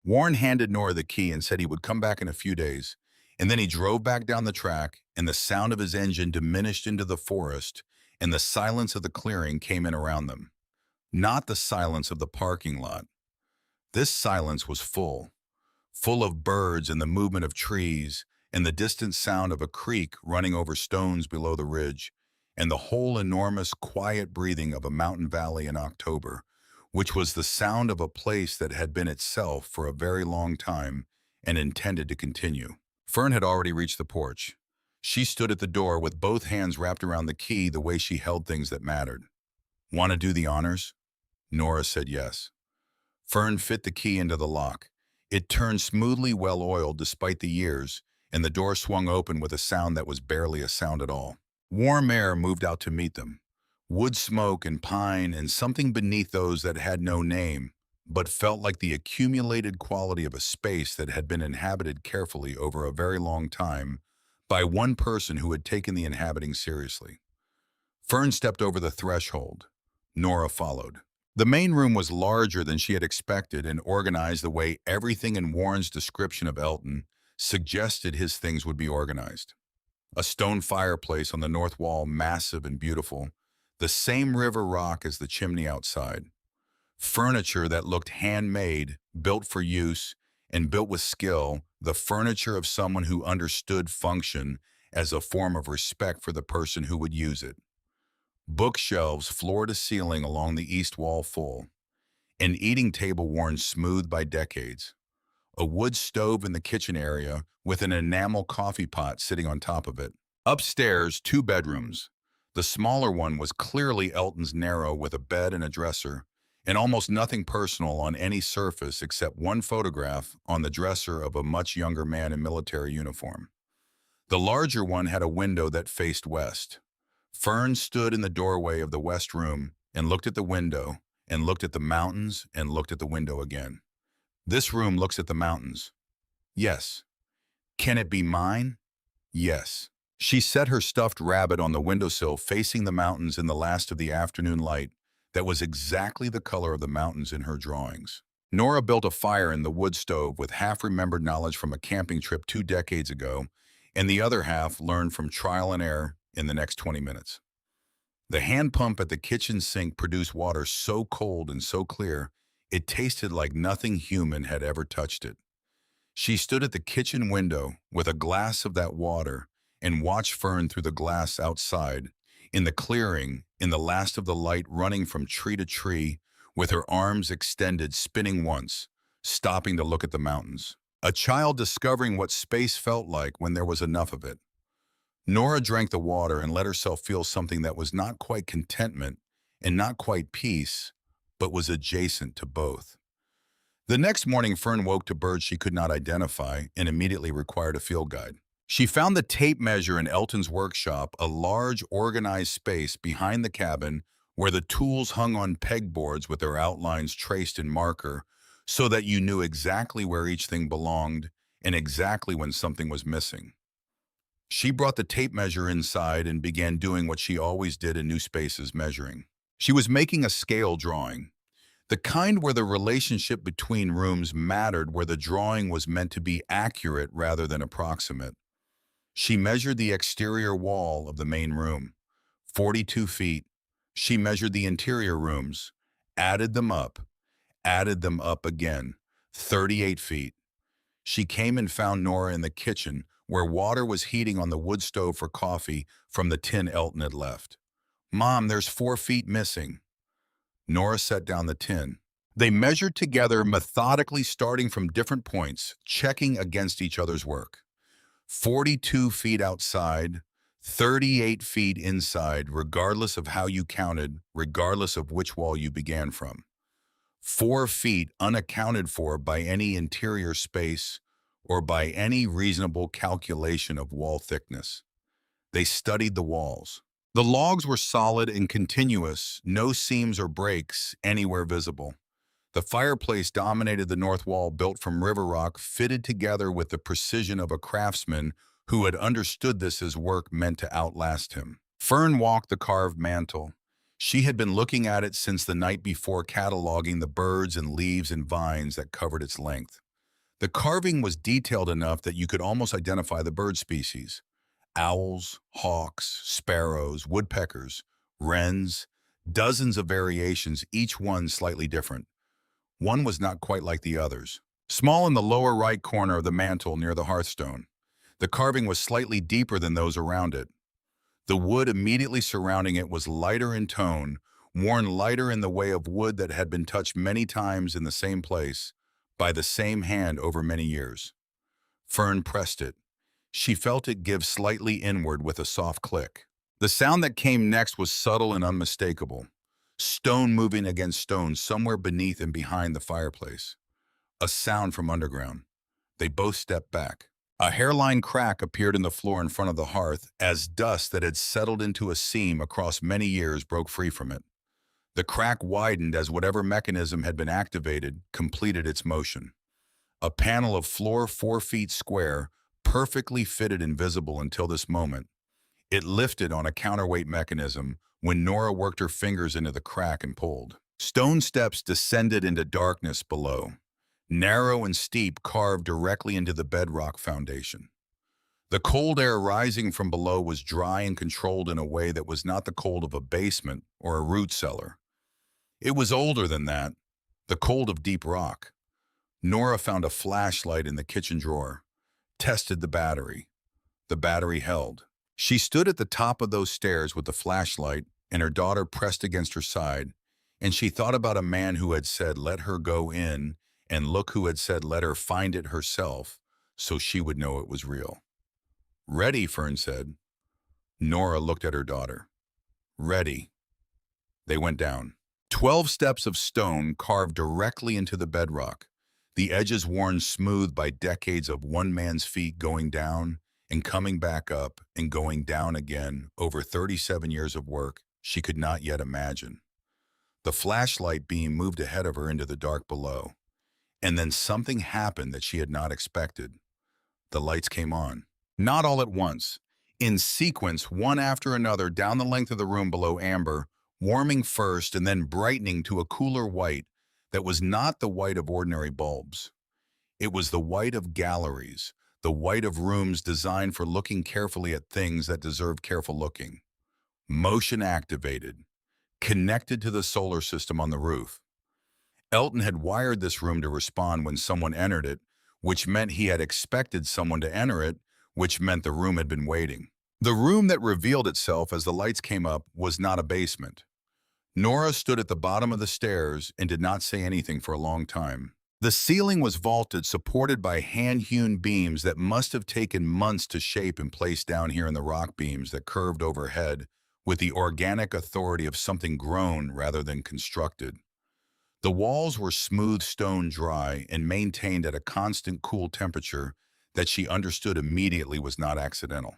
Warren handed Nora the key and said he would come back in a few days. And then he drove back down the track, and the sound of his engine diminished into the forest, and the silence of the clearing came in around them. Not the silence of the parking lot. This silence was full of birds and the movement of trees, and the distant sound of a creek running over stones below the ridge, and the whole enormous, quiet breathing of a mountain valley in October, which was the sound of a place that had been itself for a very long time and intended to continue. Fern had already reached the porch. She stood at the door with both hands wrapped around the key the way she held things that mattered. "Want to do the honors?" Nora said yes. Fern fit the key into the lock. It turned smoothly, well-oiled despite the years, and the door swung open with a sound that was barely a sound at all. Warm air moved out to meet them. Wood smoke and pine and something beneath those that had no name, but felt like the accumulated quality of a space that had been inhabited carefully over a very long time by one person who had taken the inhabiting seriously. Fern stepped over the threshold. Nora followed. The main room was larger than she had expected and organized the way everything in Warren's description of Elton suggested his things would be organized. A stone fireplace on the north wall, massive and beautiful, the same river rock as the chimney outside. Furniture that looked handmade, built for use, and built with skill, the furniture of someone who understood function as a form of respect for the person who would use it. Bookshelves floor to ceiling along the east wall full. An eating table worn smooth by decades. A wood stove in the kitchen area with an enamel coffee pot sitting on top of it. Upstairs, 2 bedrooms. The smaller one was clearly Elton's, narrow with a bed and a dresser, and almost nothing personal on any surface except one photograph on the dresser of a much younger man in military uniform. The larger one had a window that faced west. Fern stood in the doorway of the west room and looked at the window and looked at the mountains and looked at the window again. This room looks at the mountains. Yes. Can it be mine? Yes. She set her stuffed rabbit on the windowsill facing the mountains in the last of the afternoon light that was exactly the color of the mountains in her drawings. Nora built a fire in the wood stove with half-remembered knowledge from a camping trip 2 decades ago, and the other half learned from trial and error in the next 20 minutes. The hand pump at the kitchen sink produced water so cold and so clear, it tasted like nothing human had ever touched it. She stood at the kitchen window with a glass of that water and watched Fern through the glass outside, in the clearing, in the last of the light running from tree to tree, with her arms extended, spinning once, stopping to look at the mountains. A child discovering what space felt like when there was enough of it. Nora drank the water and let herself feel something that was not quite contentment and not quite peace, but was adjacent to both. The next morning, Fern woke to birds she could not identify and immediately required a field guide. She found the tape measure in Elton's workshop, a large, organized space behind the cabin where the tools hung on pegboards with their outlines traced in marker so that you knew exactly where each thing belonged and exactly when something was missing. She brought the tape measure inside and began doing what she always did in new spaces, measuring. She was making a scale drawing, the kind where the relationship between rooms mattered, where the drawing was meant to be accurate rather than approximate. She measured the exterior wall of the main room, 42 feet. She measured the interior rooms, added them up again, 38 feet. She came and found Nora in the kitchen, where water was heating on the wood stove for coffee from the tin Elton had left. "Mom, there's 4 feet missing." Nora set down the tin. They measured together, methodically, starting from different points, checking against each other's work. 42 feet outside, 38 feet inside, regardless of how you counted, regardless of which wall you began from. 4 feet unaccounted for by any interior space or by any reasonable calculation of wall thickness. They studied the walls. The logs were solid and continuous, no seams or breaks anywhere visible. The fireplace dominated the north wall, built from river rock, fitted together with the precision of a craftsman who had understood this as work meant to outlast him. Fern walked the carved mantel. She had been looking at it since the night before, cataloging the birds and leaves and vines that covered its length. The carving was detailed enough that you could almost identify the bird species. Owls, hawks, sparrows, woodpeckers, wrens, dozens of variations, each one slightly different. One was not quite like the others. Small in the lower right corner of the mantel near the hearthstone, the carving was slightly deeper than those around it. The wood immediately surrounding it was lighter in tone, worn lighter in the way of wood that had been touched many times in the same place, by the same hand over many years. Fern pressed it. She felt it give slightly inward with a soft click. The sound that came next was subtle and unmistakable. Stone moving against stone somewhere beneath and behind the fireplace. A sound from underground. They both stepped back. A hairline crack appeared in the floor in front of the hearth as dust that had settled into a seam across many years broke free from it. The crack widened as whatever mechanism had been activated completed its motion. A panel of floor 4 feet square, perfectly fitted and visible until this moment. It lifted on a counterweight mechanism when Nora worked her fingers into the crack and pulled. Stone steps descended into darkness below, narrow and steep, carved directly into the bedrock foundation. The cold air rising from below was dry and controlled in a way that was not the cold of a basement or a root cellar. It was older than that, the cold of deep rock. Nora found a flashlight in the kitchen drawer, tested the battery. The battery held. She stood at the top of those stairs with the flashlight and her daughter pressed against her side, and she thought about a man who had said, "Let her go in," and look who had said, "Let her find it herself," so she would know it was real. "Ready," Fern said. Nora looked at her daughter. "Ready." They went down. 12 steps of stone carved directly into the bedrock, the edges worn smooth by decades of one man's feet going down and coming back up and going down again over 37 years of work she could not yet imagine. The flashlight beam moved ahead of her into the dark below, and then something happened that she had not expected. The lights came on. Not all at once, in sequence, one after another down the length of the room below amber, warming first and then brightening to a cooler white that was not the white of ordinary bulbs. It was the white of galleries, the white of rooms designed for looking carefully at things that deserve careful looking. Motion activated, connected to the solar system on the roof. Elton had wired this room to respond when someone entered it, which meant he had expected someone to enter it, which meant the room had been waiting. The room that revealed itself as the lights came up was not a basement. Nora stood at the bottom of the stairs and did not say anything for a long time. The ceiling was vaulted, supported by hand-hewn beams that must have taken months to shape and place down here in the rock beams that curved overhead with the organic authority of something grown rather than constructed. The walls were smooth stone dry and maintained at a constant cool temperature that she understood immediately was not accidental.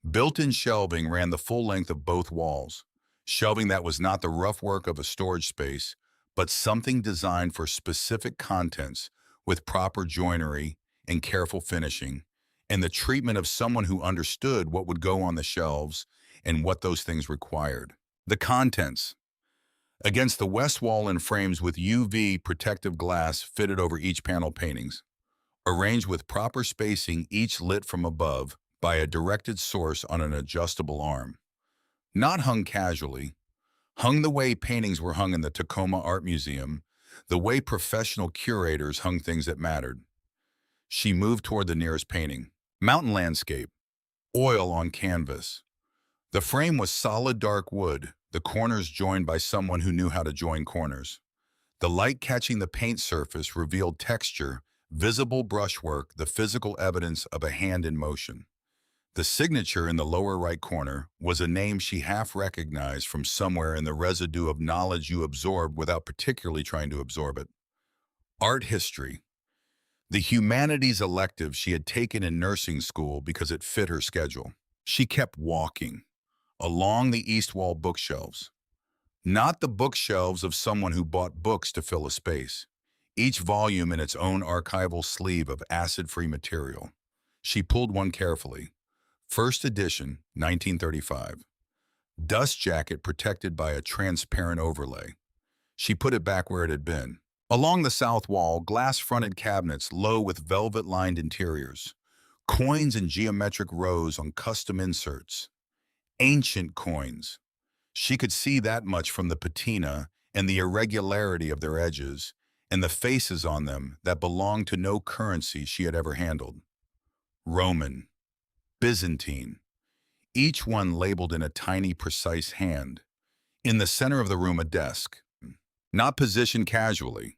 Built-in shelving ran the full length of both walls, shelving that was not the rough work of a storage space, but something designed for specific contents with proper joinery and careful finishing, and the treatment of someone who understood what would go on the shelves and what those things required. The contents. Against the west wall in frames with UV protective glass fitted over each panel paintings, arranged with proper spacing, each lit from above by a directed source on an adjustable arm. Not hung casually, hung the way paintings were hung in the Tacoma Art Museum, the way professional curators hung things that mattered. She moved toward the nearest painting. Mountain landscape, oil on canvas. The frame was solid dark wood, the corners joined by someone who knew how to join corners. The light catching the paint surface revealed texture, visible brushwork, the physical evidence of a hand in motion. The signature in the lower right corner was a name she half recognized from somewhere in the residue of knowledge you absorbed without particularly trying to absorb it. Art history. The humanities elective she had taken in nursing school because it fit her schedule. She kept walking along the east wall bookshelves. Not the bookshelves of someone who bought books to fill a space, each volume in its own archival sleeve of acid-free material. She pulled one carefully. First edition, 1935. Dust jacket protected by a transparent overlay. She put it back where it had been. Along the south wall, glass-fronted cabinets low with velvet-lined interiors. Coins in geometric rows on custom inserts. Ancient coins. She could see that much from the patina and the irregularity of their edges, and the faces on them that belonged to no currency she had ever handled. Roman, Byzantine, each one labeled in a tiny, precise hand. In the center of the room, a desk, not positioned casually,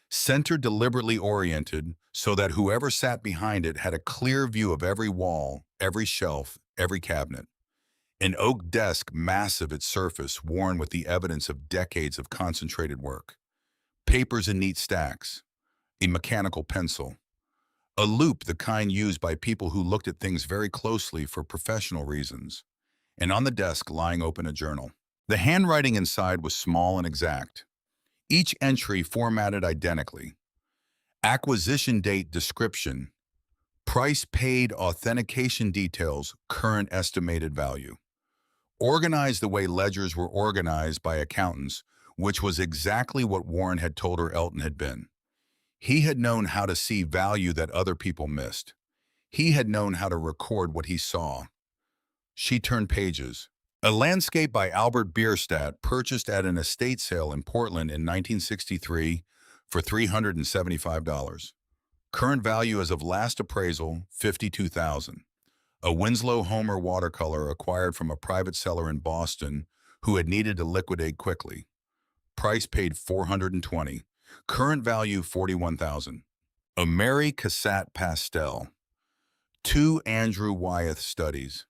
centered deliberately oriented so that whoever sat behind it had a clear view of every wall, every shelf, every cabinet. An oak desk, massive its surface, worn with the evidence of decades of concentrated work. Papers in neat stacks, a mechanical pencil, a loop the kind used by people who looked at things very closely for professional reasons, and on the desk lying open a journal. The handwriting inside was small and exact, each entry formatted identically. Acquisition date description, price paid authentication details, current estimated value. Organized the way ledgers were organized by accountants, which was exactly what Warren had told her Elton had been. He had known how to see value that other people missed. He had known how to record what he saw. She turned pages. A landscape by Albert Bierstadt, purchased at an estate sale in Portland in 1963 for $375. Current value as of last appraisal, $52,000. A Winslow Homer watercolor acquired from a private seller in Boston who had needed to liquidate quickly. Price paid $420. Current value $41,000. A Mary Cassatt pastel. Two Andrew Wyeth studies.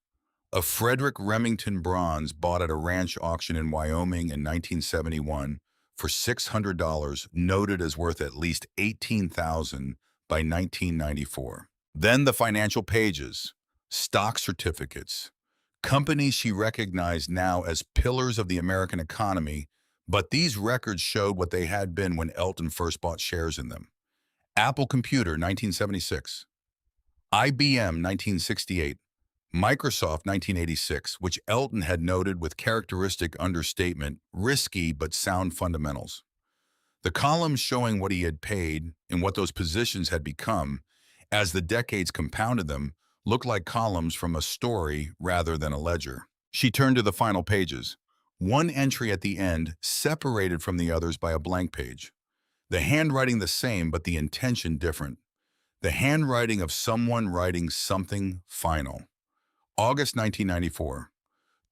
A Frederick Remington bronze bought at a ranch auction in Wyoming in 1971 for $600, noted as worth at least $18,000 by 1994. Then the financial pages, stock certificates, companies she recognized now as pillars of the American economy, but these records showed what they had been when Elton first bought shares in them. Apple Computer, 1976. IBM, 1968. Microsoft, 1986, which Elton had noted with characteristic understatement, risky but sound fundamentals. The columns showing what he had paid and what those positions had become, as the decades compounded them, looked like columns from a story rather than a ledger. She turned to the final pages. One entry at the end, separated from the others by a blank page. The handwriting the same, but the intention different. The handwriting of someone writing something final. August 1994.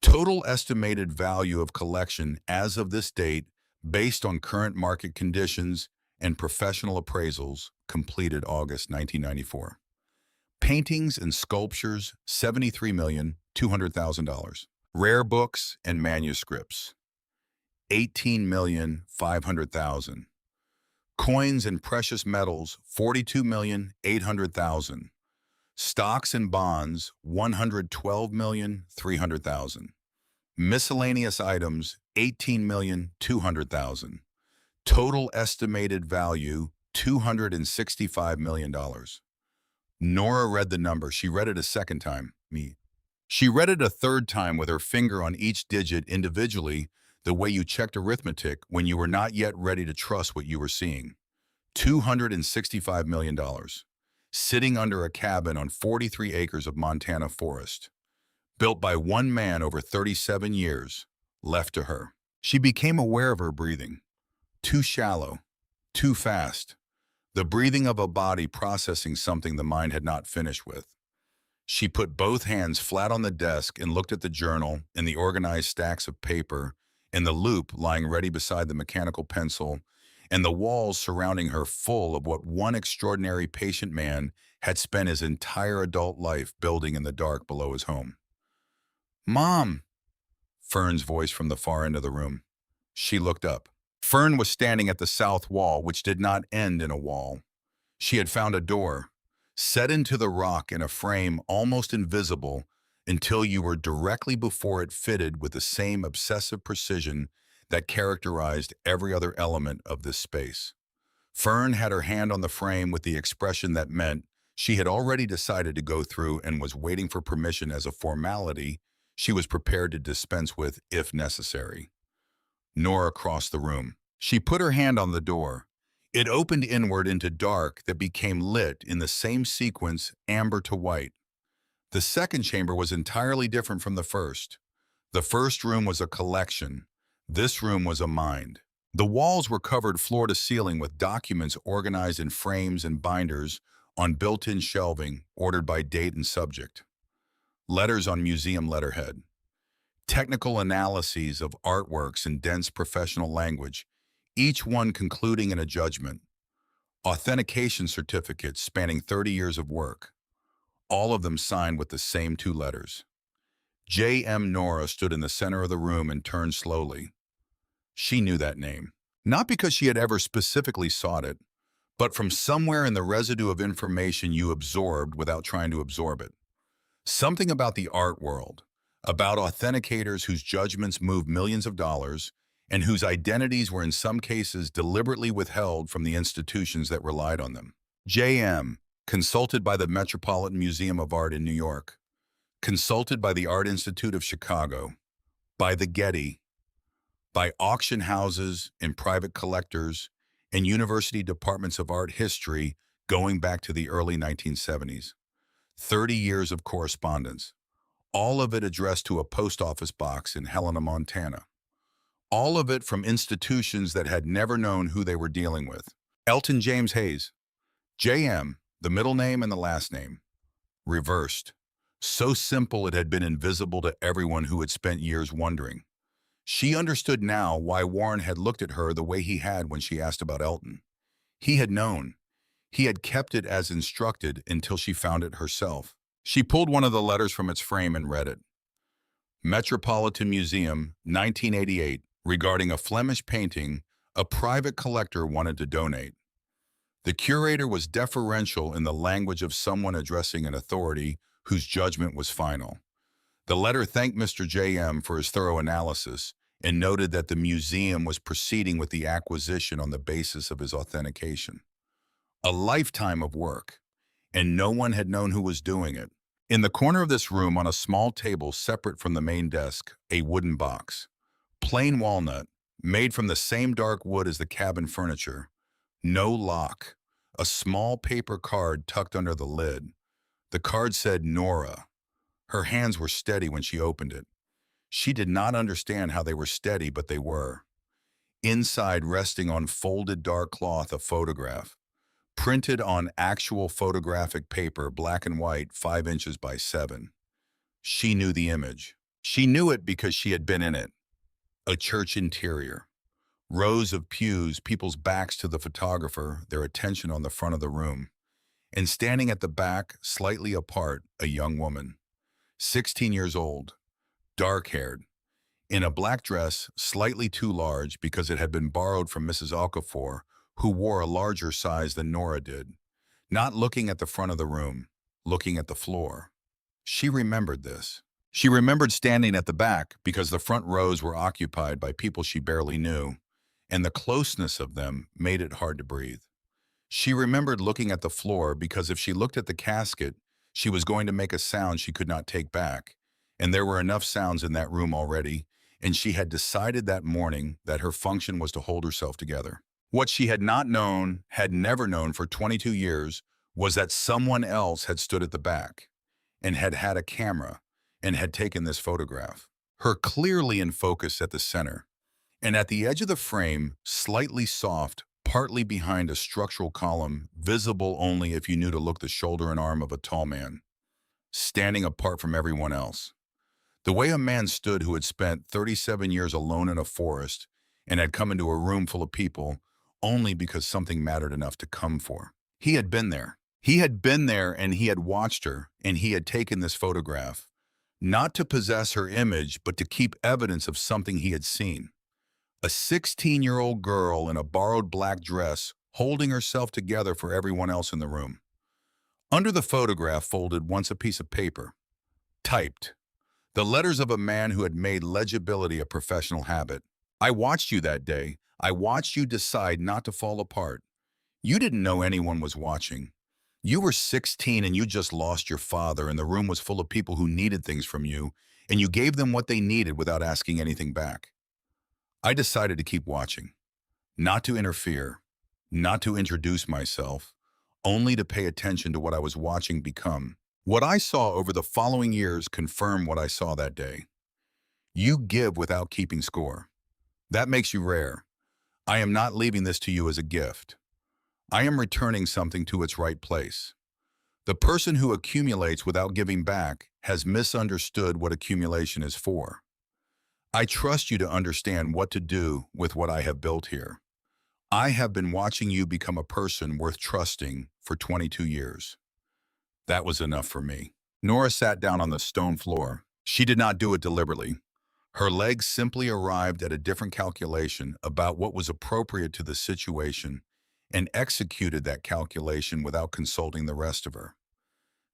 Total estimated value of collection as of this date, based on current market conditions and professional appraisals, completed August 1994. Paintings and sculptures, $73,200,000. Rare books and manuscripts, $18,500,000. Coins and precious metals, $42,800,000. Stocks and bonds, $112,300,000. Miscellaneous items, $18,200,000. Total estimated value, $265 million. Nora read the number. She read it a second time. She read it a third time with her finger on each digit individually, the way you checked arithmetic when you were not yet ready to trust what you were seeing. $265 million. Sitting under a cabin on 43 acres of Montana forest. Built by one man over 37 years, left to her. She became aware of her breathing. Too shallow, too fast. The breathing of a body processing something the mind had not finished with. She put both hands flat on the desk and looked at the journal and the organized stacks of paper and the loop lying ready beside the mechanical pencil and the walls surrounding her full of what one extraordinary patient man had spent his entire adult life building in the dark below his home. "Mom!" Fern's voice from the far end of the room. She looked up. Fern was standing at the south wall, which did not end in a wall. She had found a door, set into the rock in a frame almost invisible until you were directly before it, fitted with the same obsessive precision that characterized every other element of this space. Fern had her hand on the frame with the expression that meant she had already decided to go through and was waiting for permission as a formality she was prepared to dispense with if necessary. Nora crossed the room. She put her hand on the door. It opened inward into dark that became lit in the same sequence, amber to white. The second chamber was entirely different from the first. The first room was a collection. This room was a mind. The walls were covered floor to ceiling with documents organized in frames and binders on built-in shelving ordered by date and subject. Letters on museum letterhead. Technical analyses of artworks in dense professional language, each one concluding in a judgment. Authentication certificates spanning 30 years of work, all of them signed with the same two letters. J.M. Nora stood in the center of the room and turned slowly. She knew that name, not because she had ever specifically sought it, but from somewhere in the residue of information you absorbed without trying to absorb it. Something about the art world, about authenticators whose judgments moved millions of dollars and whose identities were in some cases deliberately withheld from the institutions that relied on them. J.M., consulted by the Metropolitan Museum of Art in New York, consulted by the Art Institute of Chicago, by the Getty, by auction houses and private collectors and university departments of art history going back to the early 1970s. 30 years of correspondence, all of it addressed to a post office box in Helena, Montana. All of it from institutions that had never known who they were dealing with. Elton James Hayes. J.M., the middle name and the last name. Reversed. So simple it had been invisible to everyone who had spent years wondering. She understood now why Warren had looked at her the way he had when she asked about Elton. He had known. He had kept it as instructed until she found it herself. She pulled one of the letters from its frame and read it. Metropolitan Museum, 1988, regarding a Flemish painting a private collector wanted to donate. The curator was deferential in the language of someone addressing an authority whose judgment was final. The letter thanked Mr. J.M. for his thorough analysis and noted that the museum was proceeding with the acquisition on the basis of his authentication. A lifetime of work, and no one had known who was doing it. In the corner of this room, on a small table separate from the main desk, a wooden box. Plain walnut, made from the same dark wood as the cabin furniture. No lock. A small paper card tucked under the lid. The card said Nora. Her hands were steady when she opened it. She did not understand how they were steady, but they were. Inside, resting on folded dark cloth, a photograph. Printed on actual photographic paper, black and white, 5 inches by 7. She knew the image. She knew it because she had been in it. A church interior. Rows of pews, people's backs to the photographer, their attention on the front of the room. And standing at the back, slightly apart, a young woman. 16 years old, dark-haired, in a black dress slightly too large because it had been borrowed from Mrs. Okafor, who wore a larger size than Nora did, not looking at the front of the room, looking at the floor. She remembered this. She remembered standing at the back because the front rows were occupied by people she barely knew, and the closeness of them made it hard to breathe. She remembered looking at the floor because if she looked at the casket, she was going to make a sound she could not take back, and there were enough sounds in that room already, and she had decided that morning that her function was to hold herself together. What she had not known, had never known for 22 years, was that someone else had stood at the back and had had a camera and had taken this photograph. Her clearly in focus at the center, and at the edge of the frame, slightly soft, partly behind a structural column, visible only if you knew to look the shoulder and arm of a tall man, standing apart from everyone else. The way a man stood who had spent 37 years alone in a forest and had come into a room full of people only because something mattered enough to come for. He had been there. He had been there and he had watched her and he had taken this photograph, not to possess her image, but to keep evidence of something he had seen. A 16-year-old girl in a borrowed black dress holding herself together for everyone else in the room. Under the photograph folded once a piece of paper, typed, the letters of a man who had made legibility a professional habit. I watched you that day. I watched you decide not to fall apart. You didn't know anyone was watching. You were 16 and you just lost your father and the room was full of people who needed things from you, and you gave them what they needed without asking anything back. I decided to keep watching, not to interfere, not to introduce myself, only to pay attention to what I was watching become. What I saw over the following years confirmed what I saw that day. You give without keeping score. That makes you rare. I am not leaving this to you as a gift. I am returning something to its right place. The person who accumulates without giving back has misunderstood what accumulation is for. I trust you to understand what to do with what I have built here. I have been watching you become a person worth trusting for 22 years. That was enough for me. Nora sat down on the stone floor. She did not do it deliberately. Her legs simply arrived at a different calculation about what was appropriate to the situation and executed that calculation without consulting the rest of her.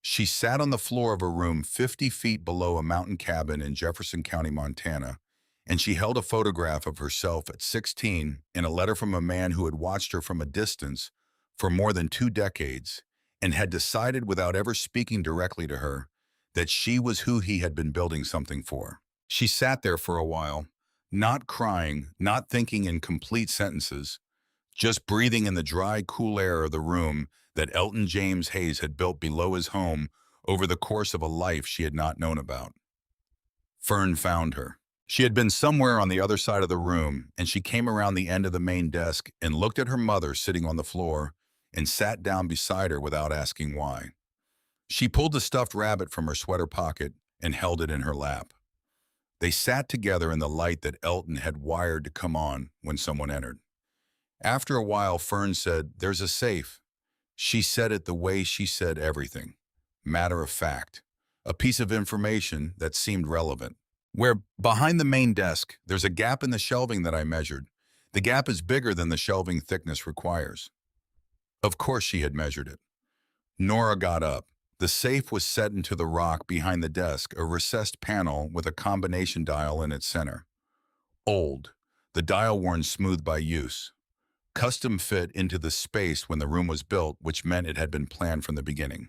She sat on the floor of a room 50 feet below a mountain cabin in Jefferson County, Montana, and she held a photograph of herself at 16 in a letter from a man who had watched her from a distance for more than 2 decades and had decided without ever speaking directly to her that she was who he had been building something for. She sat there for a while, not crying, not thinking in complete sentences, just breathing in the dry, cool air of the room that Elton James Hayes had built below his home over the course of a life she had not known about. Fern found her. She had been somewhere on the other side of the room, and she came around the end of the main desk and looked at her mother sitting on the floor and sat down beside her without asking why. She pulled the stuffed rabbit from her sweater pocket and held it in her lap. They sat together in the light that Elton had wired to come on when someone entered. After a while, Fern said, "There's a safe." She said it the way she said everything. Matter of fact. A piece of information that seemed relevant. Where behind the main desk, there's a gap in the shelving that I measured. The gap is bigger than the shelving thickness requires. Of course she had measured it. Nora got up. The safe was set into the rock behind the desk, a recessed panel with a combination dial in its center. Old, the dial worn smooth by use. Custom fit into the space when the room was built, which meant it had been planned from the beginning.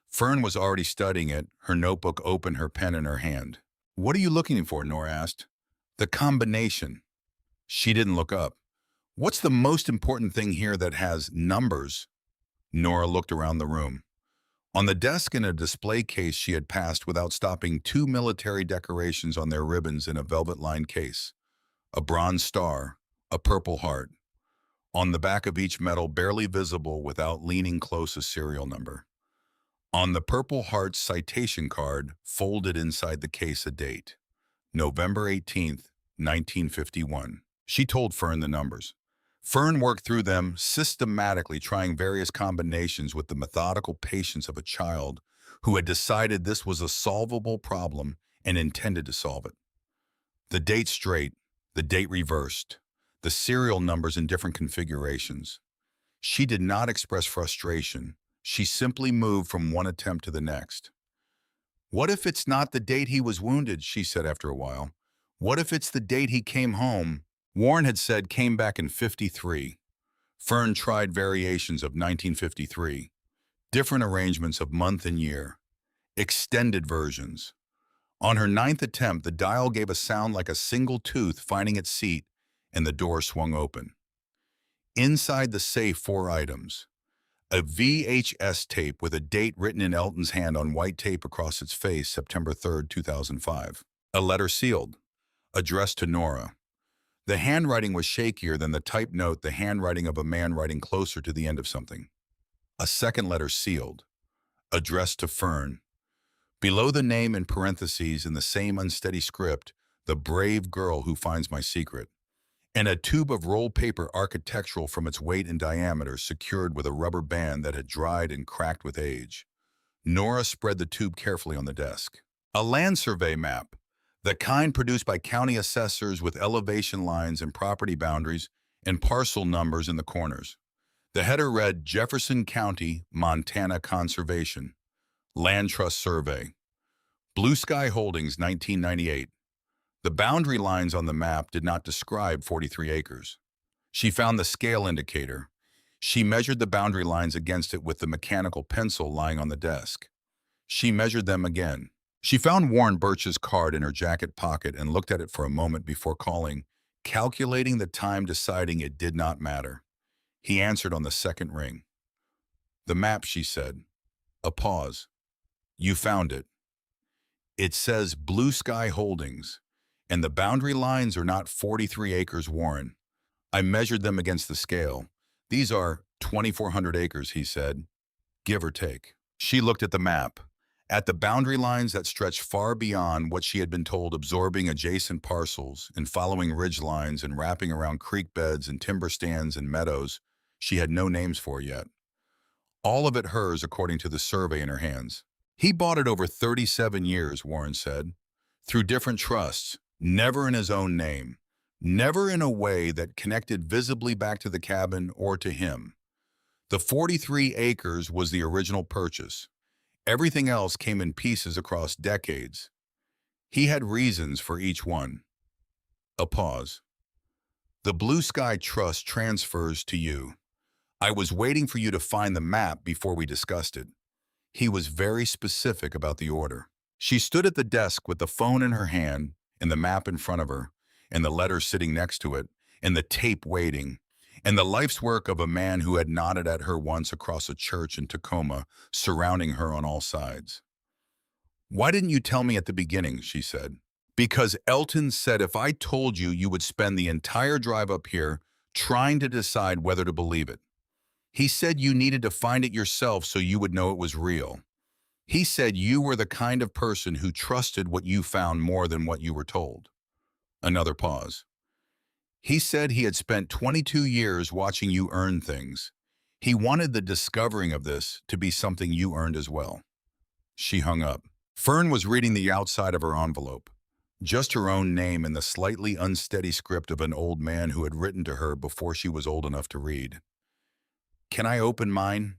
Fern was already studying it, her notebook open, her pen in her hand. "What are you looking for?" Nora asked. "The combination." She didn't look up. "What's the most important thing here that has numbers?" Nora looked around the room. On the desk in a display case she had passed without stopping 2 military decorations on their ribbons in a velvet-lined case. A bronze star, a purple heart. On the back of each medal, barely visible without leaning close, a serial number. On the purple heart's citation card, folded inside the case, a date. November 18th, 1951. She told Fern the numbers. Fern worked through them systematically, trying various combinations with the methodical patience of a child who had decided this was a solvable problem and intended to solve it. The date straight, the date reversed, the serial numbers in different configurations. She did not express frustration. She simply moved from one attempt to the next. "What if it's not the date he was wounded?" she said after a while. "What if it's the date he came home?" Warren had said came back in 53. Fern tried variations of 1953, different arrangements of month and year, extended versions. On her 9th attempt, the dial gave a sound like a single tooth finding its seat, and the door swung open. Inside the safe, 4 items. A VHS tape with a date written in Elton's hand on white tape across its face, September 3rd, 2005. A letter sealed, addressed to Nora. The handwriting was shakier than the typed note, the handwriting of a man writing closer to the end of something. A second letter sealed, addressed to Fern. Below the name in parentheses in the same unsteady script, "The brave girl who finds my secret." And a tube of rolled paper, architectural from its weight and diameter, secured with a rubber band that had dried and cracked with age. Nora spread the tube carefully on the desk. A land survey map. The kind produced by county assessors with elevation lines and property boundaries and parcel numbers in the corners. The header read, "Jefferson County, Montana Conservation. Land Trust Survey. Blue Sky Holdings, 1998. The boundary lines on the map did not describe 43 acres. She found the scale indicator. She measured the boundary lines against it with the mechanical pencil lying on the desk. She measured them again. She found Warren Birch's card in her jacket pocket and looked at it for a moment before calling, calculating the time, deciding it did not matter. He answered on the second ring. "The map," she said. A pause. "You found it. It says Blue Sky Holdings, and the boundary lines are not 43 acres, Warren. I measured them against the scale. These are 2,400 acres," he said, "give or take." She looked at the map, at the boundary lines that stretched far beyond what she had been told, absorbing adjacent parcels and following ridge lines and wrapping around creek beds and timber stands and meadows she had no names for yet. All of it hers according to the survey in her hands. "He bought it over 37 years, Warren said, through different trusts, never in his own name, never in a way that connected visibly back to the cabin or to him. The 43 acres was the original purchase. Everything else came in pieces across decades. He had reasons for each one." A pause. "The Blue Sky Trust transfers to you. I was waiting for you to find the map before we discussed it." He was very specific about the order. She stood at the desk with the phone in her hand and the map in front of her, and the letter sitting next to it, and the tape waiting, and the life's work of a man who had nodded at her once across a church in Tacoma, surrounding her on all sides. "Why didn't you tell me at the beginning?" she said. "Because Elton said if I told you, you would spend the entire drive up here trying to decide whether to believe it. He said you needed to find it yourself so you would know it was real. He said you were the kind of person who trusted what you found more than what you were told." Another pause. "He said he had spent 22 years watching you earn things. He wanted the discovering of this to be something you earned as well." She hung up. Fern was reading the outside of her envelope. Just her own name in the slightly unsteady script of an old man who had written to her before she was old enough to read. "Can I open mine?"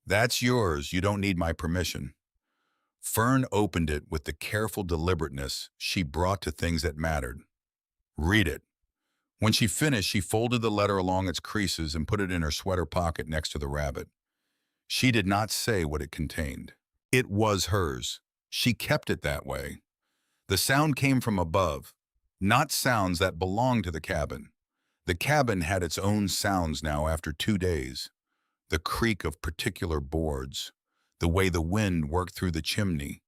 "That's yours. You don't need my permission." Fern opened it with the careful deliberateness she brought to things that mattered. "Read it." When she finished, she folded the letter along its creases and put it in her sweater pocket next to the rabbit. She did not say what it contained. It was hers. She kept it that way. The sound came from above, not sounds that belonged to the cabin. The cabin had its own sounds now after 2 days. The creak of particular boards, the way the wind worked through the chimney,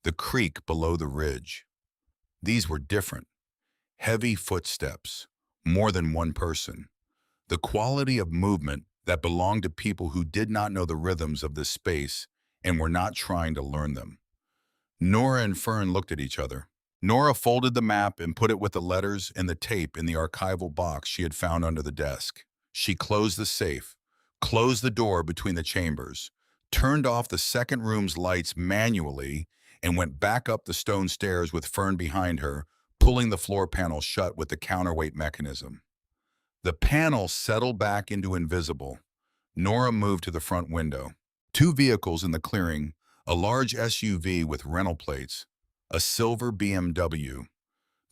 the creak below the ridge. These were different. Heavy footsteps, more than one person. The quality of movement that belonged to people who did not know the rhythms of this space and were not trying to learn them. Nora and Fern looked at each other. Nora folded the map and put it with the letters and the tape in the archival box she had found under the desk. She closed the safe, closed the door between the chambers, turned off the second room's lights manually, and went back up the stone stairs with Fern behind her, pulling the floor panel shut with the counterweight mechanism. The panel settled back into invisible. Nora moved to the front window. 2 vehicles in the clearing, a large SUV with rental plates, a silver BMW.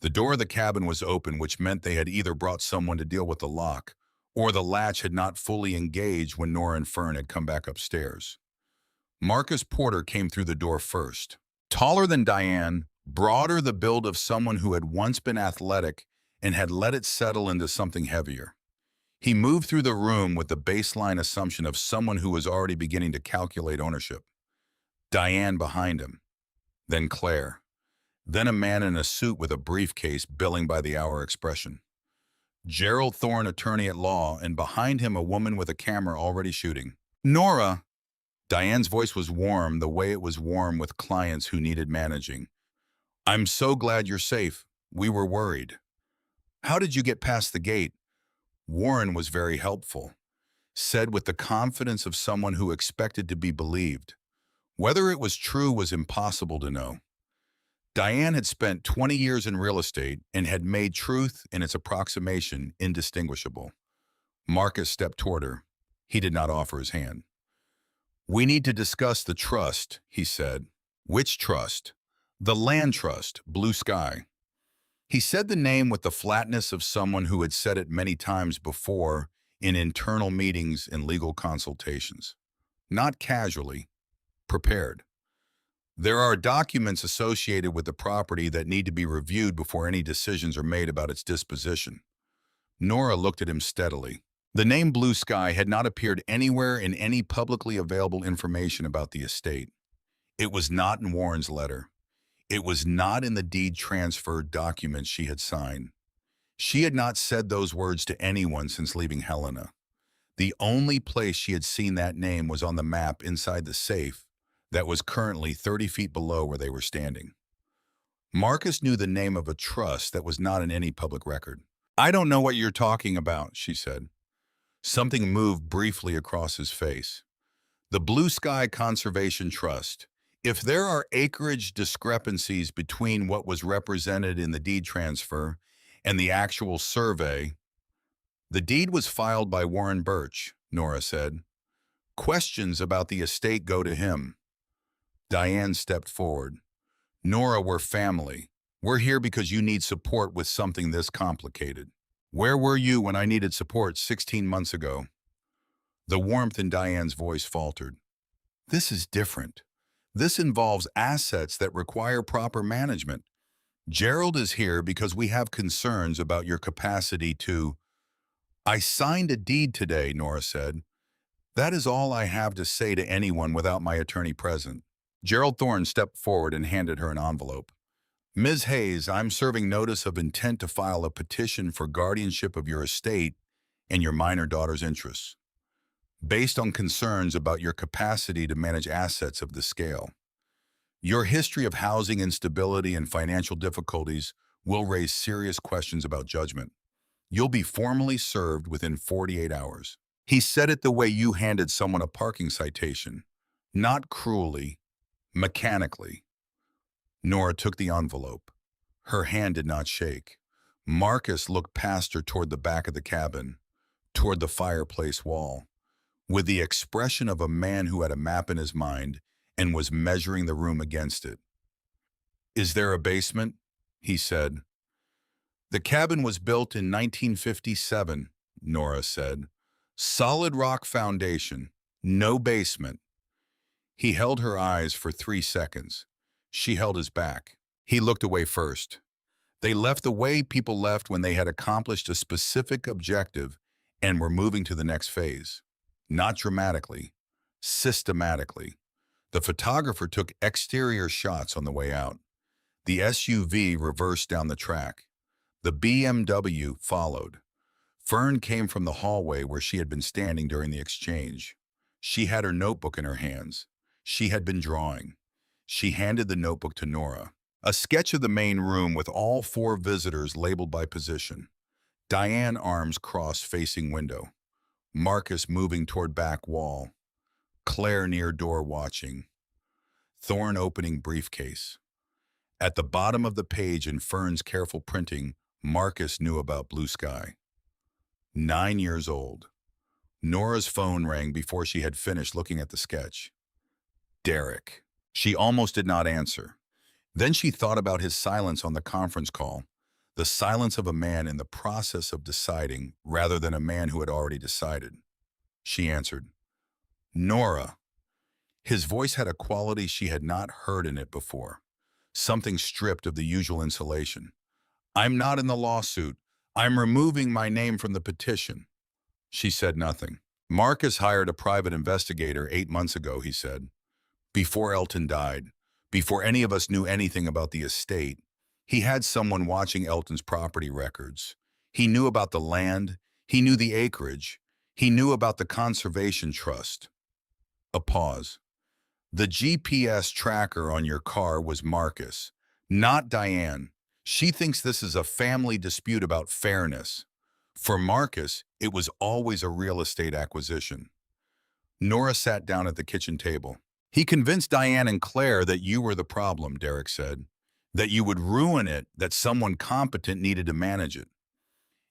The door of the cabin was open, which meant they had either brought someone to deal with the lock, or the latch had not fully engaged when Nora and Fern had come back upstairs. Marcus Porter came through the door first. Taller than Diane, broader, the build of someone who had once been athletic and had let it settle into something heavier. He moved through the room with the baseline assumption of someone who was already beginning to calculate ownership. Diane behind him, then Claire, then a man in a suit with a briefcase billing by the hour expression. Gerald Thorne, attorney at law, and behind him a woman with a camera already shooting. "Nora!" Diane's voice was warm, the way it was warm with clients who needed managing. "I'm so glad you're safe. We were worried." "How did you get past the gate?" Warren was very helpful, said with the confidence of someone who expected to be believed. Whether it was true was impossible to know. Diane had spent 20 years in real estate and had made truth and its approximation indistinguishable. Marcus stepped toward her. He did not offer his hand. "We need to discuss the trust," he said. "Which trust?" "The land trust, Blue Sky." He said the name with the flatness of someone who had said it many times before in internal meetings and legal consultations. Not casually, prepared. "There are documents associated with the property that need to be reviewed before any decisions are made about its disposition." Nora looked at him steadily. The name Blue Sky had not appeared anywhere in any publicly available information about the estate. It was not in Warren's letter. It was not in the deed transfer documents she had signed. She had not said those words to anyone since leaving Helena. The only place she had seen that name was on the map inside the safe that was currently 30 feet below where they were standing. Marcus knew the name of a trust that was not in any public record. "I don't know what you're talking about," she said. Something moved briefly across his face. "The Blue Sky Conservation Trust. If there are acreage discrepancies between what was represented in the deed transfer and the actual survey—" "The deed was filed by Warren Birch," Nora said. "Questions about the estate go to him." Diane stepped forward. "Nora, we're family. We're here because you need support with something this complicated. Where were you when I needed support 16 months ago?" The warmth in Diane's voice faltered. "This is different. This involves assets that require proper management. Gerald is here because we have concerns about your capacity to—" "I signed a deed today," Nora said. "That is all I have to say to anyone without my attorney present." Gerald Thorne stepped forward and handed her an envelope. "Ms. Hayes, I'm serving notice of intent to file a petition for guardianship of your estate and your minor daughter's interests, based on concerns about your capacity to manage assets of this scale. Your history of housing instability and financial difficulties will raise serious questions about judgment. You'll be formally served within 48 hours." He said it the way you handed someone a parking citation, not cruelly, mechanically. Nora took the envelope. Her hand did not shake. Marcus looked past her toward the back of the cabin, toward the fireplace wall, with the expression of a man who had a map in his mind and was measuring the room against it. "Is there a basement?" he said. "The cabin was built in 1957, Nora said. "Solid rock foundation, no basement." He held her eyes for 3 seconds. She held his back. He looked away first. They left the way people left when they had accomplished a specific objective and were moving to the next phase. Not dramatically, systematically. The photographer took exterior shots on the way out. The SUV reversed down the track. The BMW followed. Fern came from the hallway where she had been standing during the exchange. She had her notebook in her hands. She had been drawing. She handed the notebook to Nora. A sketch of the main room with all 4 visitors labeled by position. Diane, arms crossed, facing window. Marcus moving toward back wall. Claire near door watching. Thorne opening briefcase. At the bottom of the page in Fern's careful printing, Marcus knew about Blue Sky. 9 years old. Nora's phone rang before she had finished looking at the sketch. Derek. She almost did not answer. Then she thought about his silence on the conference call, the silence of a man in the process of deciding rather than a man who had already decided. She answered, "Nora." His voice had a quality she had not heard in it before, something stripped of the usual insulation. "I'm not in the lawsuit. I'm removing my name from the petition." She said nothing. "Marcus hired a private investigator 8 months ago," he said. "Before Elton died, before any of us knew anything about the estate, he had someone watching Elton's property records. He knew about the land, he knew the acreage, he knew about the conservation trust." A pause. "The GPS tracker on your car was Marcus, not Diane. She thinks this is a family dispute about fairness. For Marcus, it was always a real estate acquisition." Nora sat down at the kitchen table. "He convinced Diane and Claire that you were the problem," Derek said. "That you would ruin it, that someone competent needed to manage it.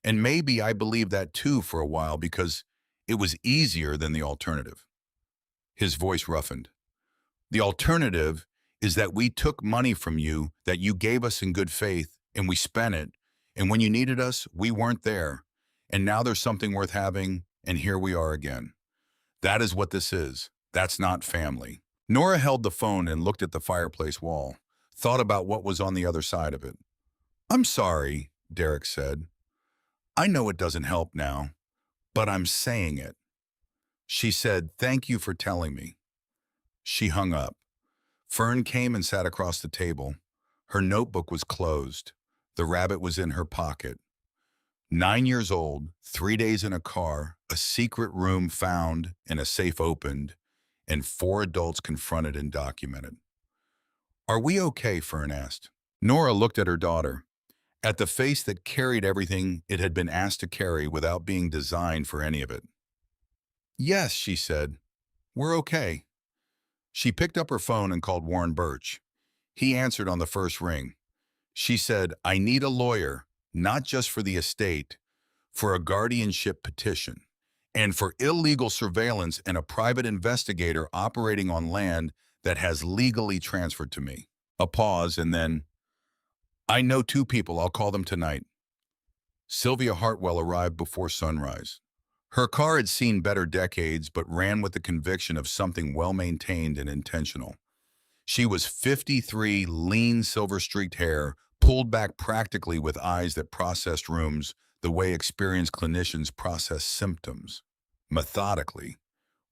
And maybe I believed that too for a while because it was easier than the alternative." His voice roughened. "The alternative is that we took money from you that you gave us in good faith, and we spent it, and when you needed us, we weren't there. And now there's something worth having, and here we are again. That is what this is. That's not family." Nora held the phone and looked at the fireplace wall, thought about what was on the other side of it. "I'm sorry," Derek said. "I know it doesn't help now, But I'm saying it. She said, "Thank you for telling me." She hung up. Fern came and sat across the table. Her notebook was closed. The rabbit was in her pocket. 9 years old, 3 days in a car, a secret room found and a safe opened, and 4 adults confronted and documented. "Are we okay?" Fern asked. Nora looked at her daughter, at the face that carried everything it had been asked to carry without being designed for any of it. "Yes," she said, "we're okay." She picked up her phone and called Warren Birch. He answered on the first ring. She said, "I need a lawyer, not just for the estate, for a guardianship petition, and for illegal surveillance and a private investigator operating on land that has legally transferred to me." A pause, and then, "I know 2 people, I'll call them tonight." Sylvia Hartwell arrived before sunrise. Her car had seen better decades, but ran with the conviction of something well-maintained and intentional. She was 53, lean, silver-streaked hair, pulled back practically with eyes that processed rooms the way experienced clinicians process symptoms, methodically,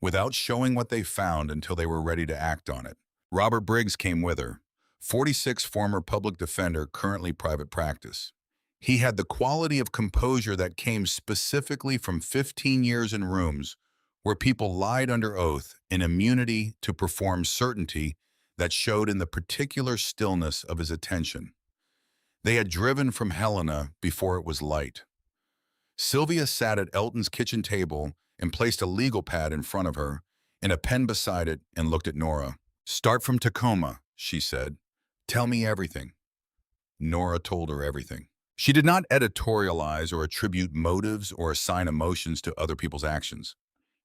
without showing what they found until they were ready to act on it. Robert Briggs came with her, 46, former public defender, currently private practice. He had the quality of composure that came specifically from 15 years in rooms where people lied under oath, an immunity to perform certainty that showed in the particular stillness of his attention. They had driven from Helena before it was light. Sylvia sat at Elton's kitchen table and placed a legal pad in front of her and a pen beside it and looked at Nora. "Start from Tacoma," she said. "Tell me everything." Nora told her everything. She did not editorialize or attribute motives or assign emotions to other people's actions.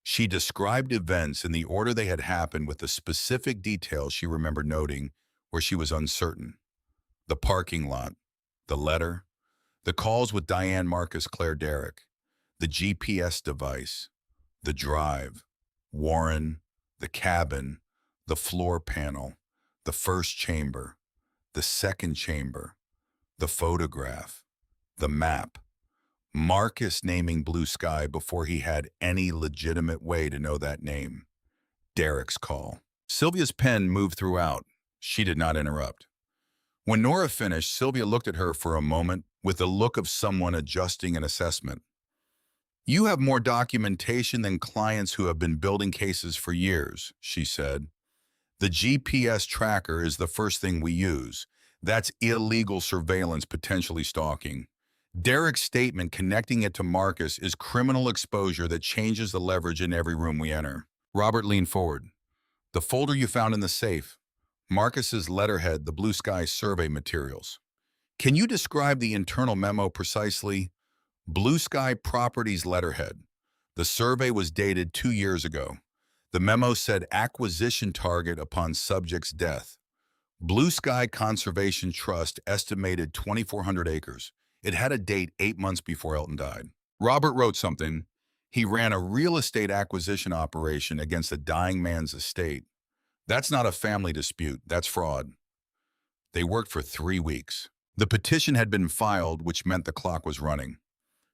She described events in the order they had happened with the specific details she remembered noting where she was uncertain. The parking lot, the letter, the calls with Diane Marcus, Claire Derrick, the GPS device, the drive, Warren, the cabin, the floor panel, the first chamber, the second chamber, the photograph, the map, Marcus naming Blue Sky before he had any legitimate way to know that name, Derrick's call. Sylvia's pen moved throughout. She did not interrupt. When Nora finished, Sylvia looked at her for a moment with the look of someone adjusting an assessment. "You have more documentation than clients who have been building cases for years," she said. "The GPS tracker is the first thing we use. That's illegal surveillance, potentially stalking. Derrick's statement connecting it to Marcus is criminal exposure that changes the leverage in every room we enter." Robert leaned forward. "The folder you found in the safe, Marcus's letterhead, the Blue Sky survey materials. Can you describe the internal memo precisely?" "Blue Sky Properties letterhead. The survey was dated 2 years ago. The memo said acquisition target upon subject's death. Blue Sky Conservation Trust estimated 2,400 acres. It had a date 8 months before Elton died." Robert wrote something. "He ran a real estate acquisition operation against a dying man's estate. That's not a family dispute, that's fraud. They worked for 3 weeks. The petition had been filed, which meant the clock was running.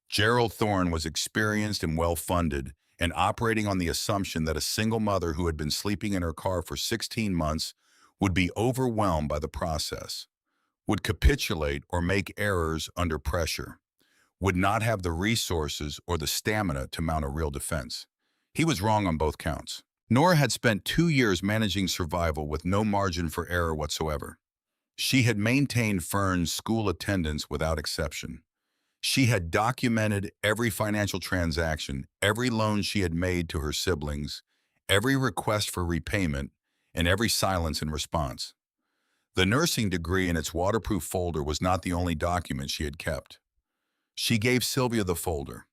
Gerald Thorne was experienced and well-funded and operating on the assumption that a single mother who had been sleeping in her car for 16 months would be overwhelmed by the process, would capitulate or make errors under pressure, would not have the resources or the stamina to mount a real defense. He was wrong on both counts. Nora had spent 2 years managing survival with no margin for error whatsoever. She had maintained Fern's school attendance without exception. She had documented every financial transaction, every loan she had made to her siblings, every request for repayment, and every silence in response. The nursing degree in its waterproof folder was not the only document she had kept. She gave Sylvia the folder.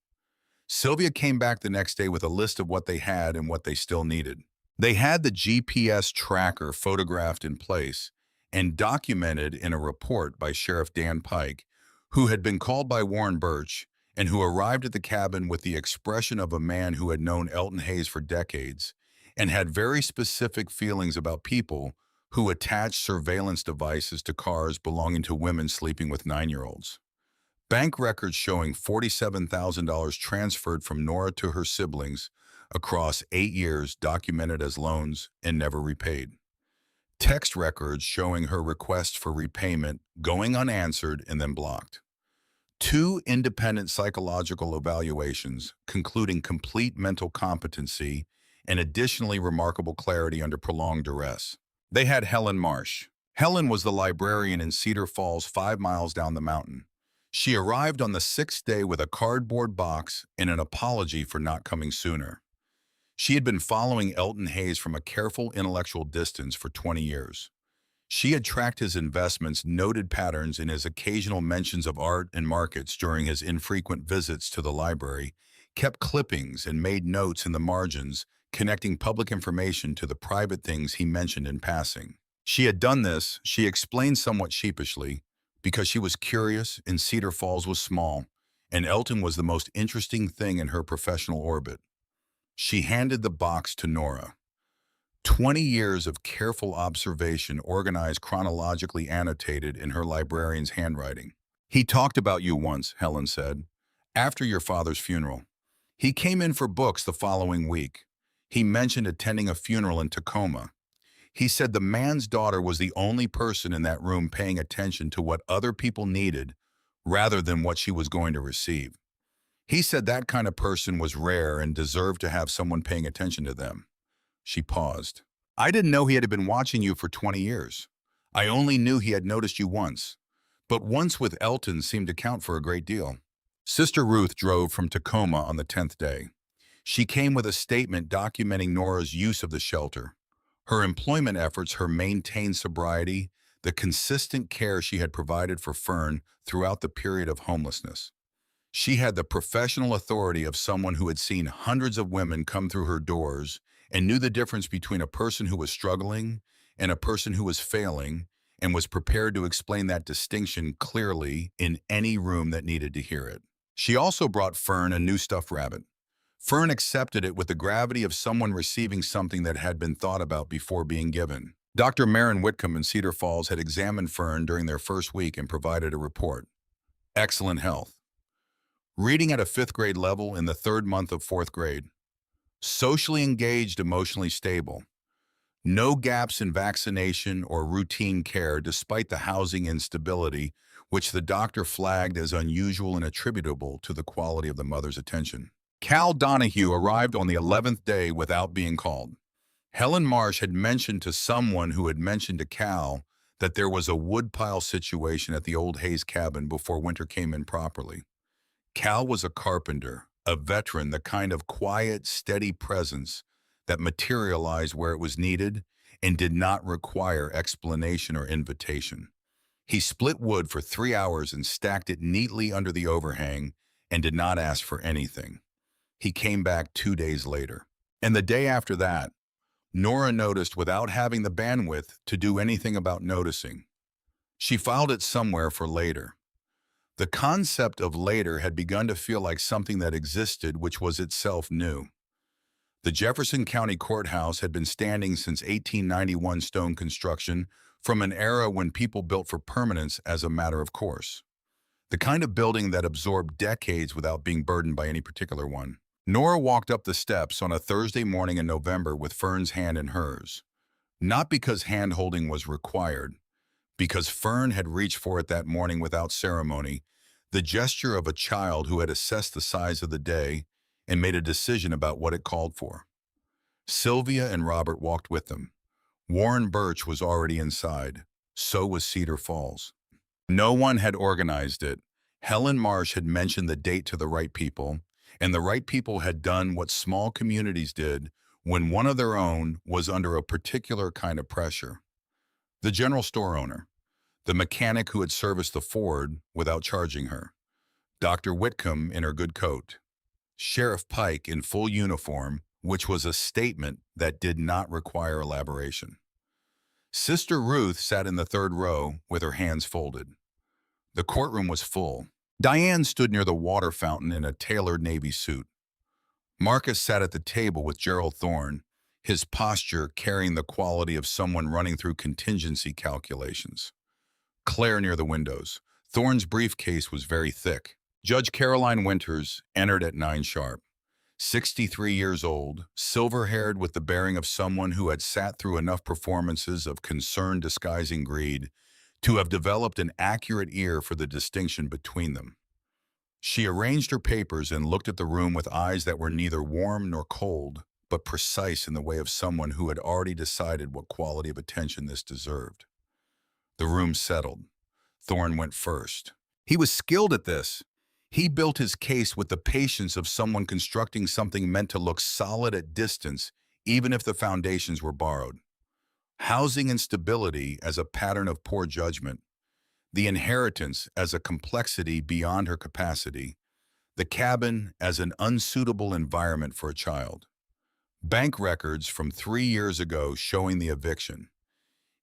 Sylvia came back the next day with a list of what they had and what they still needed. They had the GPS tracker photographed in place and documented in a report by Sheriff Dan Pike, who had been called by Warren Birch and who arrived at the cabin with the expression of a man who had known Elton Hayes for decades and had very specific feelings about people who attached surveillance devices to cars belonging to women sleeping with 9-year-olds. Bank records showing $47,000 transferred from Nora to her siblings across 8 years documented as loans and never repaid. Text records showing her requests for repayment going unanswered and then blocked. Two independent psychological evaluations concluding complete mental competency and additionally remarkable clarity under prolonged duress. They had Helen Marsh. Helen was the librarian in Cedar Falls, 5 miles down the mountain. She arrived on the sixth day with a cardboard box and an apology for not coming sooner. She had been following Elton Hayes from a careful intellectual distance for 20 years. She had tracked his investments, noted patterns in his occasional mentions of art and markets during his infrequent visits to the library, kept clippings and made notes in the margins, connecting public information to the private things he mentioned in passing. She had done this, she explained somewhat sheepishly, because she was curious and Cedar Falls was small, and Elton was the most interesting thing in her professional orbit. She handed the box to Nora. 20 years of careful observation organized chronologically annotated in her librarian's handwriting. "He talked about you once," Helen said, "after your father's funeral. He came in for books the following week. He mentioned attending a funeral in Tacoma. He said the man's daughter was the only person in that room paying attention to what other people needed rather than what she was going to receive. He said that kind of person was rare and deserved to have someone paying attention to them." She paused. "I didn't know he had been watching you for 20 years. I only knew he had noticed you once. But once with Elton seemed to count for a great deal." Sister Ruth drove from Tacoma on the 10th day. She came with a statement documenting Nora's use of the shelter, her employment efforts, her maintained sobriety, the consistent care she had provided for Fern throughout the period of homelessness. She had the professional authority of someone who had seen hundreds of women come through her doors and knew the difference between a person who was struggling and a person who was failing and was prepared to explain that distinction clearly in any room that needed to hear it. She also brought Fern a new stuffed rabbit. Fern accepted it with the gravity of someone receiving something that had been thought about before being given. Dr. Maren Whitcomb in Cedar Falls had examined Fern during their first week and provided a report. Excellent health. Reading at a 5th grade level in the 3rd month of 4th grade. Socially engaged, emotionally stable. No gaps in vaccination or routine care despite the housing instability, which the doctor flagged as unusual and attributable to the quality of the mother's attention. Cal Donahue arrived on the 11th day without being called. Helen Marsh had mentioned to someone who had mentioned to Cal that there was a woodpile situation at the old Hayes cabin before winter came in properly. Cal was a carpenter, a veteran, the kind of quiet, steady presence that materialized where it was needed and did not require explanation or invitation. He split wood for 3 hours and stacked it neatly under the overhang and did not ask for anything. He came back 2 days later. And the day after that, Nora noticed without having the bandwidth to do anything about noticing. She filed it somewhere for later. The concept of later had begun to feel like something that existed which was itself new. The Jefferson County Courthouse had been standing since 1891 stone construction from an era when people built for permanence as a matter of course. The kind of building that absorbed decades without being burdened by any particular one. Nora walked up the steps on a Thursday morning in November with Fern's hand in hers. Not because hand-holding was required, because Fern had reached for it that morning without ceremony, the gesture of a child who had assessed the size of the day and made a decision about what it called for. Sylvia and Robert walked with them. Warren Birch was already inside. So was Cedar Falls. No one had organized it. Helen Marsh had mentioned the date to the right people, and the right people had done what small communities did when one of their own was under a particular kind of pressure. The general store owner, the mechanic who had serviced the Ford without charging her, Dr. Whitcomb in her good coat, Sheriff Pike in full uniform, which was a statement that did not require elaboration. Sister Ruth sat in the 3rd row with her hands folded. The courtroom was full. Diane stood near the water fountain in a tailored navy suit. Marcus sat at the table with Gerald Thorne, his posture carrying the quality of someone running through contingency calculations. Claire near the windows, Thorne's briefcase was very thick. Judge Caroline Winters entered at 9 sharp. 63 years old, silver-haired with the bearing of someone who had sat through enough performances of concern disguising greed to have developed an accurate ear for the distinction between them. She arranged her papers and looked at the room with eyes that were neither warm nor cold, but precise in the way of someone who had already decided what quality of attention this deserved. The room settled. Thorne went first. He was skilled at this. He built his case with the patience of someone constructing something meant to look solid at distance, even if the foundations were borrowed. Housing instability as a pattern of poor judgment, the inheritance as a complexity beyond her capacity, the cabin as an unsuitable environment for a child. Bank records from 3 years ago showing the eviction.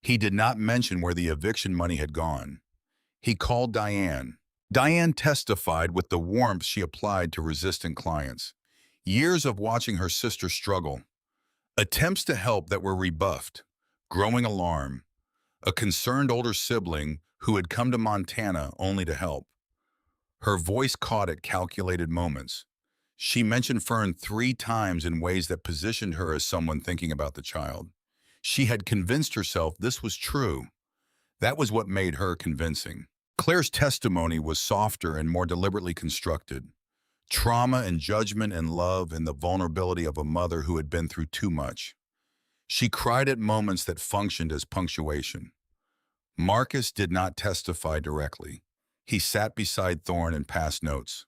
He did not mention where the eviction money had gone. He called Diane. Diane testified with the warmth she applied to resistant clients. Years of watching her sister struggle. Attempts to help that were rebuffed. Growing alarm. A concerned older sibling who had come to Montana only to help. Her voice caught at calculated moments. She mentioned Fern 3 times in ways that positioned her as someone thinking about the child. She had convinced herself this was true. That was what made her convincing. Claire's testimony was softer and more deliberately constructed. Trauma and judgment and love and the vulnerability of a mother who had been through too much. She cried at moments that functioned as punctuation. Marcus did not testify directly. He sat beside Thorne and passed notes.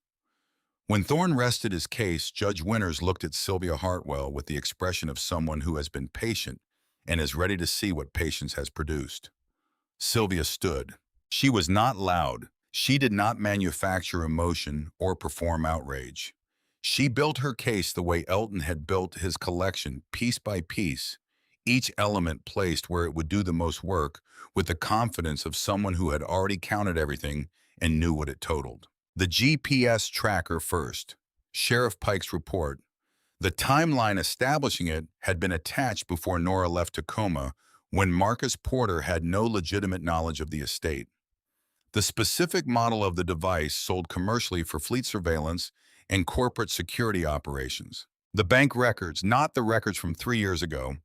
When Thorne rested his case, Judge Winters looked at Sylvia Hartwell with the expression of someone who has been patient and is ready to see what patience has produced. Sylvia stood. She was not loud. She did not manufacture emotion or perform outrage. She built her case the way Elton had built his collection, piece by piece, each element placed where it would do the most work, with the confidence of someone who had already counted everything and knew what it totaled. The GPS tracker first. Sheriff Pike's report. The timeline establishing it had been attached before Nora left Tacoma, when Marcus Porter had no legitimate knowledge of the estate. The specific model of the device sold commercially for fleet surveillance and corporate security operations. The bank records, not the records from 3 years ago,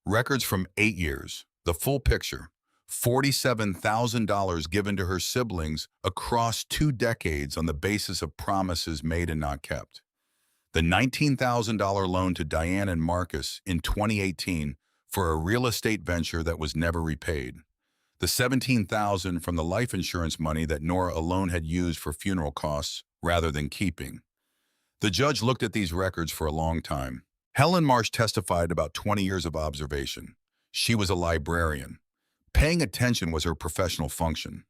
records from 8 years, the full picture. $47,000 given to her siblings across 2 decades on the basis of promises made and not kept. The $19,000 loan to Diane and Marcus in 2018 for a real estate venture that was never repaid. The $17,000 from the life insurance money that Nora alone had used for funeral costs rather than keeping. The judge looked at these records for a long time. Helen Marsh testified about 20 years of observation. She was a librarian. Paying attention was her professional function.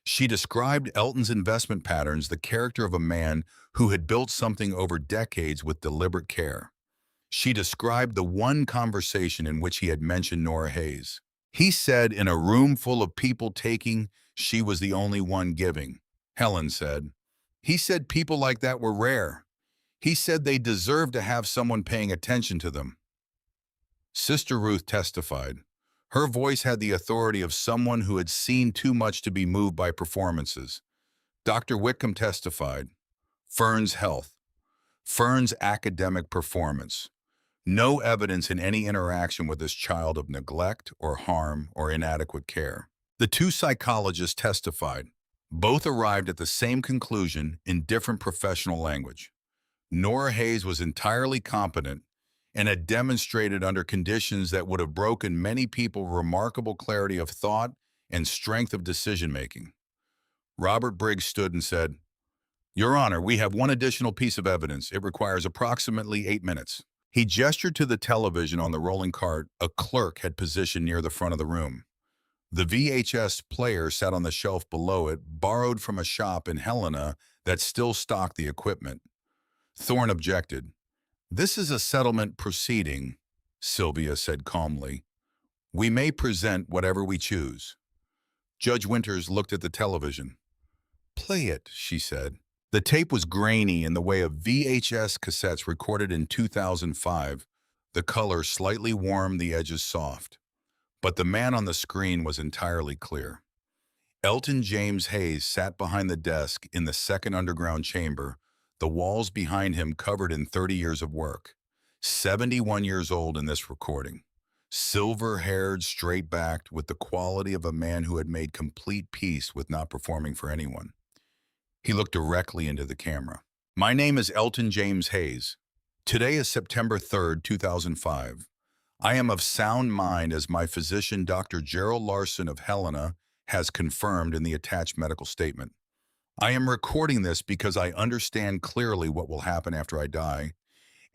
She described Elton's investment patterns, the character of a man who had built something over decades with deliberate care. She described the one conversation in which he had mentioned Nora Hayes. He said in a room full of people taking, she was the only one giving. Helen said. He said people like that were rare. He said they deserved to have someone paying attention to them. Sister Ruth testified. Her voice had the authority of someone who had seen too much to be moved by performances. Dr. Whitcomb testified. Fern's health. Fern's academic performance. No evidence in any interaction with this child of neglect or harm or inadequate care. The 2 psychologists testified. Both arrived at the same conclusion in different professional language. Nora Hayes was entirely competent and had demonstrated under conditions that would have broken many people remarkable clarity of thought and strength of decision-making. Robert Briggs stood and said, Your Honor, we have one additional piece of evidence. It requires approximately 8 minutes. He gestured to the television on the rolling cart a clerk had positioned near the front of the room. The VHS player sat on the shelf below it, borrowed from a shop in Helena that still stocked the equipment. Thorne objected. This is a settlement proceeding, Sylvia said calmly. We may present whatever we choose. Judge Winters looked at the television. Play it, she said. The tape was grainy in the way of VHS cassettes recorded in 2005, the color slightly warm, the edges soft. But the man on the screen was entirely clear. Elton James Hayes sat behind the desk in the second underground chamber, the walls behind him covered in 30 years of work. 71 years old in this recording. Silver-haired, straight-backed, with the quality of a man who had made complete peace with not performing for anyone. He looked directly into the camera. My name is Elton James Hayes. Today is September 3rd, 2005. I am of sound mind as my physician, Dr. Gerald Larson of Helena, has confirmed in the attached medical statement. I am recording this because I understand clearly what will happen after I die,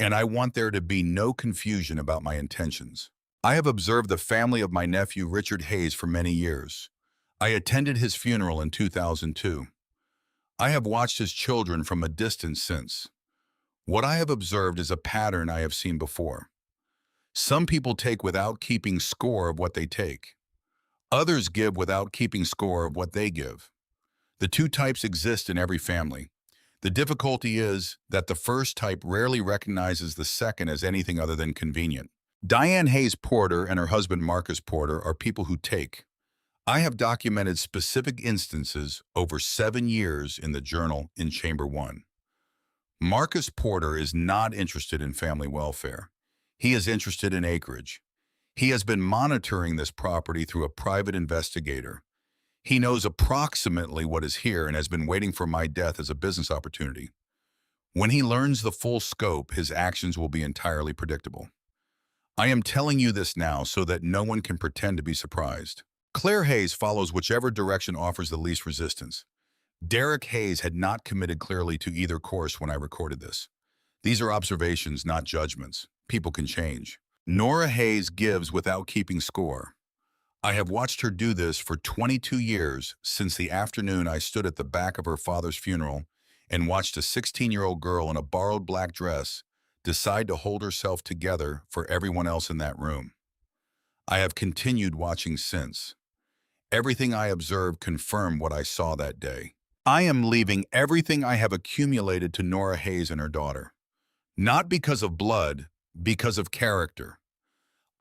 and I want there to be no confusion about my intentions. I have observed the family of my nephew Richard Hayes for many years. I attended his funeral in 2002. I have watched his children from a distance since. What I have observed is a pattern I have seen before. Some people take without keeping score of what they take. Others give without keeping score of what they give. The two types exist in every family. The difficulty is that the first type rarely recognizes the second as anything other than convenient. Diane Hayes Porter and her husband Marcus Porter are people who take. I have documented specific instances over 7 years in the journal in Chamber 1. Marcus Porter is not interested in family welfare. He is interested in acreage. He has been monitoring this property through a private investigator. He knows approximately what is here and has been waiting for my death as a business opportunity. When he learns the full scope, his actions will be entirely predictable. I am telling you this now so that no one can pretend to be surprised. Claire Hayes follows whichever direction offers the least resistance. Derek Hayes had not committed clearly to either course when I recorded this. These are observations, not judgments. People can change. Nora Hayes gives without keeping score. I have watched her do this for 22 years since the afternoon I stood at the back of her father's funeral and watched a 16-year-old girl in a borrowed black dress decide to hold herself together for everyone else in that room. I have continued watching since. Everything I observed confirmed what I saw that day. I am leaving everything I have accumulated to Nora Hayes and her daughter. Not because of blood, because of character.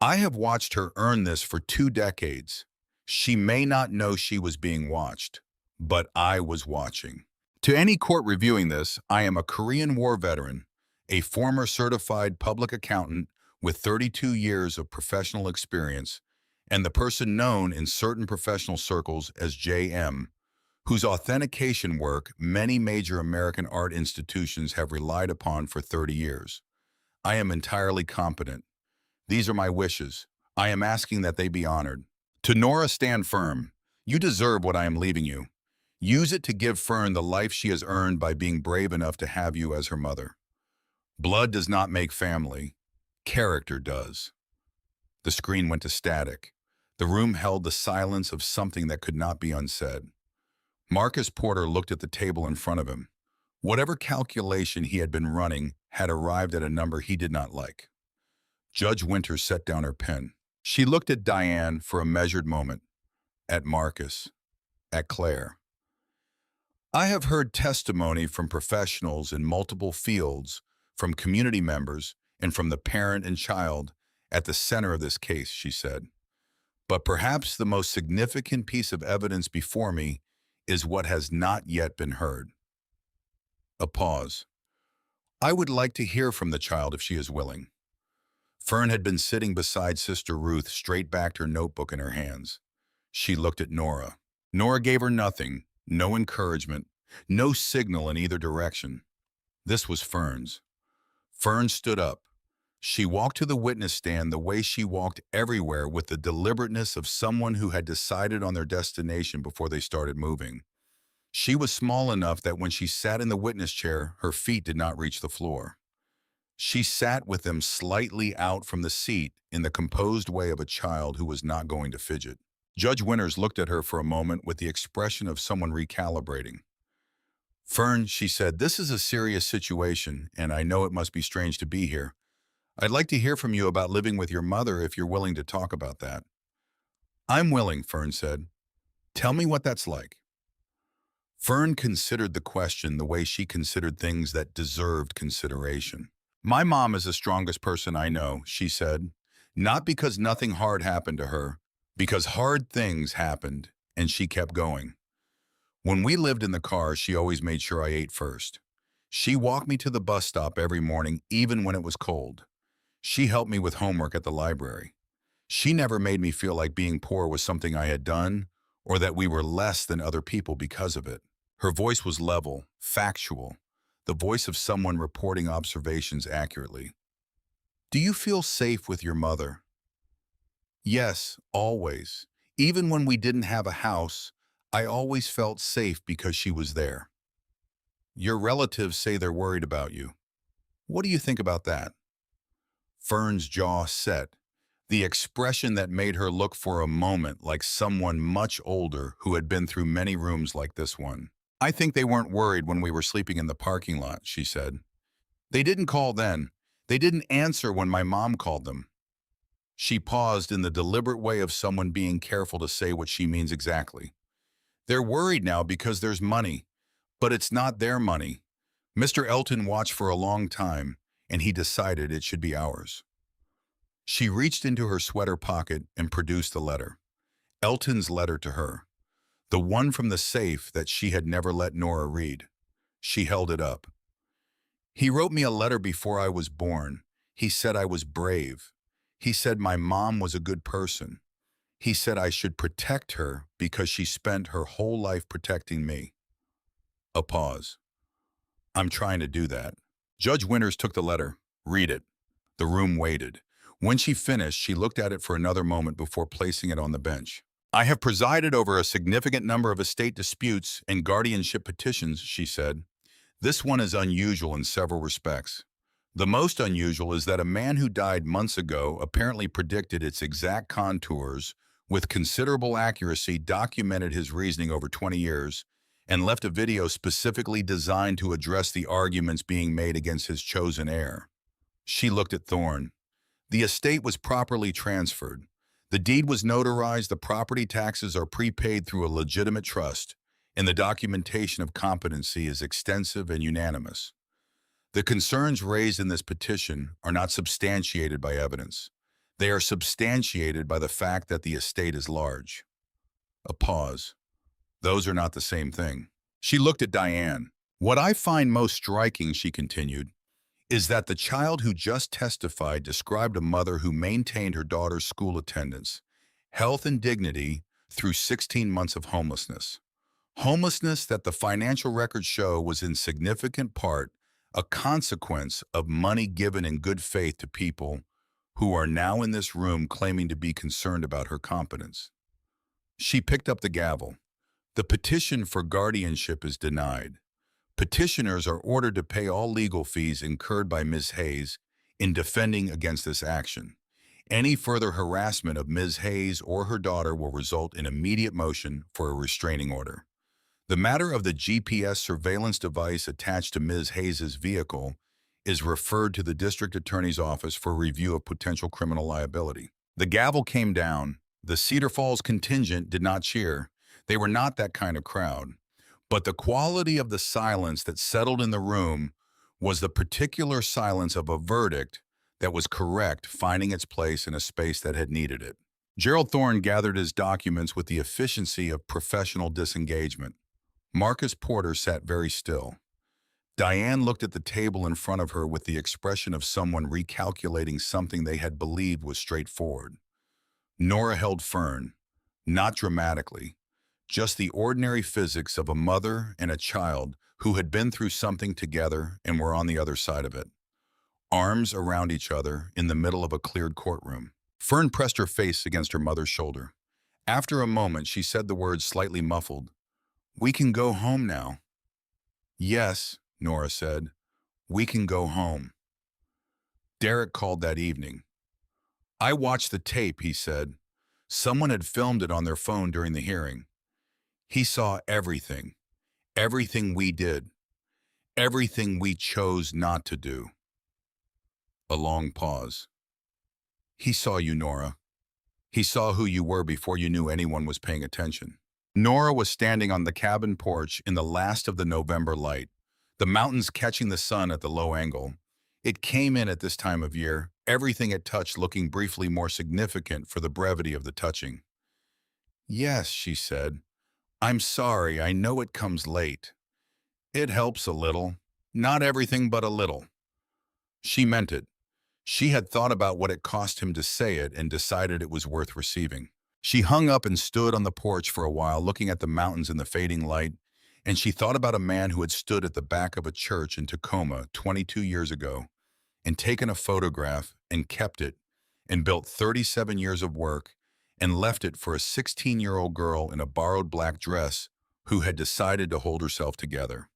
I have watched her earn this for 2 decades. She may not know she was being watched, but I was watching. To any court reviewing this, I am a Korean War veteran, a former certified public accountant with 32 years of professional experience, and the person known in certain professional circles as JM, whose authentication work many major American art institutions have relied upon for 30 years. I am entirely competent. These are my wishes. I am asking that they be honored. To Nora, stand firm. You deserve what I am leaving you. Use it to give Fern the life she has earned by being brave enough to have you as her mother. Blood does not make family. Character does. The screen went to static. The room held the silence of something that could not be unsaid. Marcus Porter looked at the table in front of him. Whatever calculation he had been running had arrived at a number he did not like. Judge Winters set down her pen. She looked at Diane for a measured moment, at Marcus, at Claire. I have heard testimony from professionals in multiple fields, from community members, and from the parent and child at the center of this case, she said. But perhaps the most significant piece of evidence before me is what has not yet been heard. A pause. I would like to hear from the child if she is willing. Fern had been sitting beside Sister Ruth, straight-backed, her notebook in her hands. She looked at Nora. Nora gave her nothing, no encouragement, no signal in either direction. This was Fern's. Fern stood up. She walked to the witness stand the way she walked everywhere, with the deliberateness of someone who had decided on their destination before they started moving. She was small enough that when she sat in the witness chair, her feet did not reach the floor. She sat with them slightly out from the seat in the composed way of a child who was not going to fidget. Judge Winters looked at her for a moment with the expression of someone recalibrating. Fern, she said, this is a serious situation, and I know it must be strange to be here. I'd like to hear from you about living with your mother if you're willing to talk about that. I'm willing, Fern said. Tell me what that's like. Fern considered the question the way she considered things that deserved consideration. My mom is the strongest person I know, she said, not because nothing hard happened to her, because hard things happened, and she kept going. When we lived in the car, she always made sure I ate first. She walked me to the bus stop every morning, even when it was cold. She helped me with homework at the library. She never made me feel like being poor was something I had done or that we were less than other people because of it. Her voice was level, factual, the voice of someone reporting observations accurately. Do you feel safe with your mother? Yes, always. Even when we didn't have a house, I always felt safe because she was there. Your relatives say they're worried about you. What do you think about that? Fern's jaw set, the expression that made her look for a moment like someone much older who had been through many rooms like this one. I think they weren't worried when we were sleeping in the parking lot, she said. They didn't call then. They didn't answer when my mom called them. She paused in the deliberate way of someone being careful to say what she means exactly. They're worried now because there's money, but it's not their money. Mr. Elton watched for a long time, and he decided it should be ours. She reached into her sweater pocket and produced the letter. Elton's letter to her. The one from the safe that she had never let Nora read. She held it up. He wrote me a letter before I was born. He said I was brave. He said my mom was a good person. He said I should protect her because she spent her whole life protecting me. A pause. I'm trying to do that. Judge Winters took the letter. Read it. The room waited. When she finished, she looked at it for another moment before placing it on the bench. I have presided over a significant number of estate disputes and guardianship petitions, she said. This one is unusual in several respects. The most unusual is that a man who died months ago apparently predicted its exact contours, with considerable accuracy documented his reasoning over 20 years, and left a video specifically designed to address the arguments being made against his chosen heir. She looked at Thorne. The estate was properly transferred. The deed was notarized, the property taxes are prepaid through a legitimate trust, and the documentation of competency is extensive and unanimous. The concerns raised in this petition are not substantiated by evidence. They are substantiated by the fact that the estate is large. A pause. Those are not the same thing. She looked at Diane. What I find most striking, she continued, is that the child who just testified described a mother who maintained her daughter's school attendance, health and dignity through 16 months of homelessness. Homelessness that the financial records show was in significant part a consequence of money given in good faith to people who are now in this room claiming to be concerned about her competence. She picked up the gavel. The petition for guardianship is denied. Petitioners are ordered to pay all legal fees incurred by Ms. Hayes in defending against this action. Any further harassment of Ms. Hayes or her daughter will result in immediate motion for a restraining order. The matter of the GPS surveillance device attached to Ms. Hayes' vehicle is referred to the district attorney's office for review of potential criminal liability. The gavel came down. The Cedar Falls contingent did not cheer. They were not that kind of crowd. But the quality of the silence that settled in the room was the particular silence of a verdict that was correct, finding its place in a space that had needed it. Gerald Thorne gathered his documents with the efficiency of professional disengagement. Marcus Porter sat very still. Diane looked at the table in front of her with the expression of someone recalculating something they had believed was straightforward. Nora held Fern, not dramatically, just the ordinary physics of a mother and a child who had been through something together and were on the other side of it. Arms around each other in the middle of a cleared courtroom. Fern pressed her face against her mother's shoulder. After a moment, she said the words slightly muffled. "We can go home now." "Yes," Nora said. "We can go home." Derek called that evening. "I watched the tape," he said. Someone had filmed it on their phone during the hearing. He saw everything. Everything we did. Everything we chose not to do. A long pause. "He saw you, Nora. He saw who you were before you knew anyone was paying attention." Nora was standing on the cabin porch in the last of the November light, the mountains catching the sun at the low angle. It came in at this time of year, everything it touched looking briefly more significant for the brevity of the touching. Yes, she said. I'm sorry, I know it comes late. It helps a little. Not everything, but a little. She meant it. She had thought about what it cost him to say it and decided it was worth receiving. She hung up and stood on the porch for a while, looking at the mountains in the fading light, and she thought about a man who had stood at the back of a church in Tacoma 22 years ago and taken a photograph and kept it and built 37 years of work and left it for a 16-year-old girl in a borrowed black dress who had decided to hold herself together.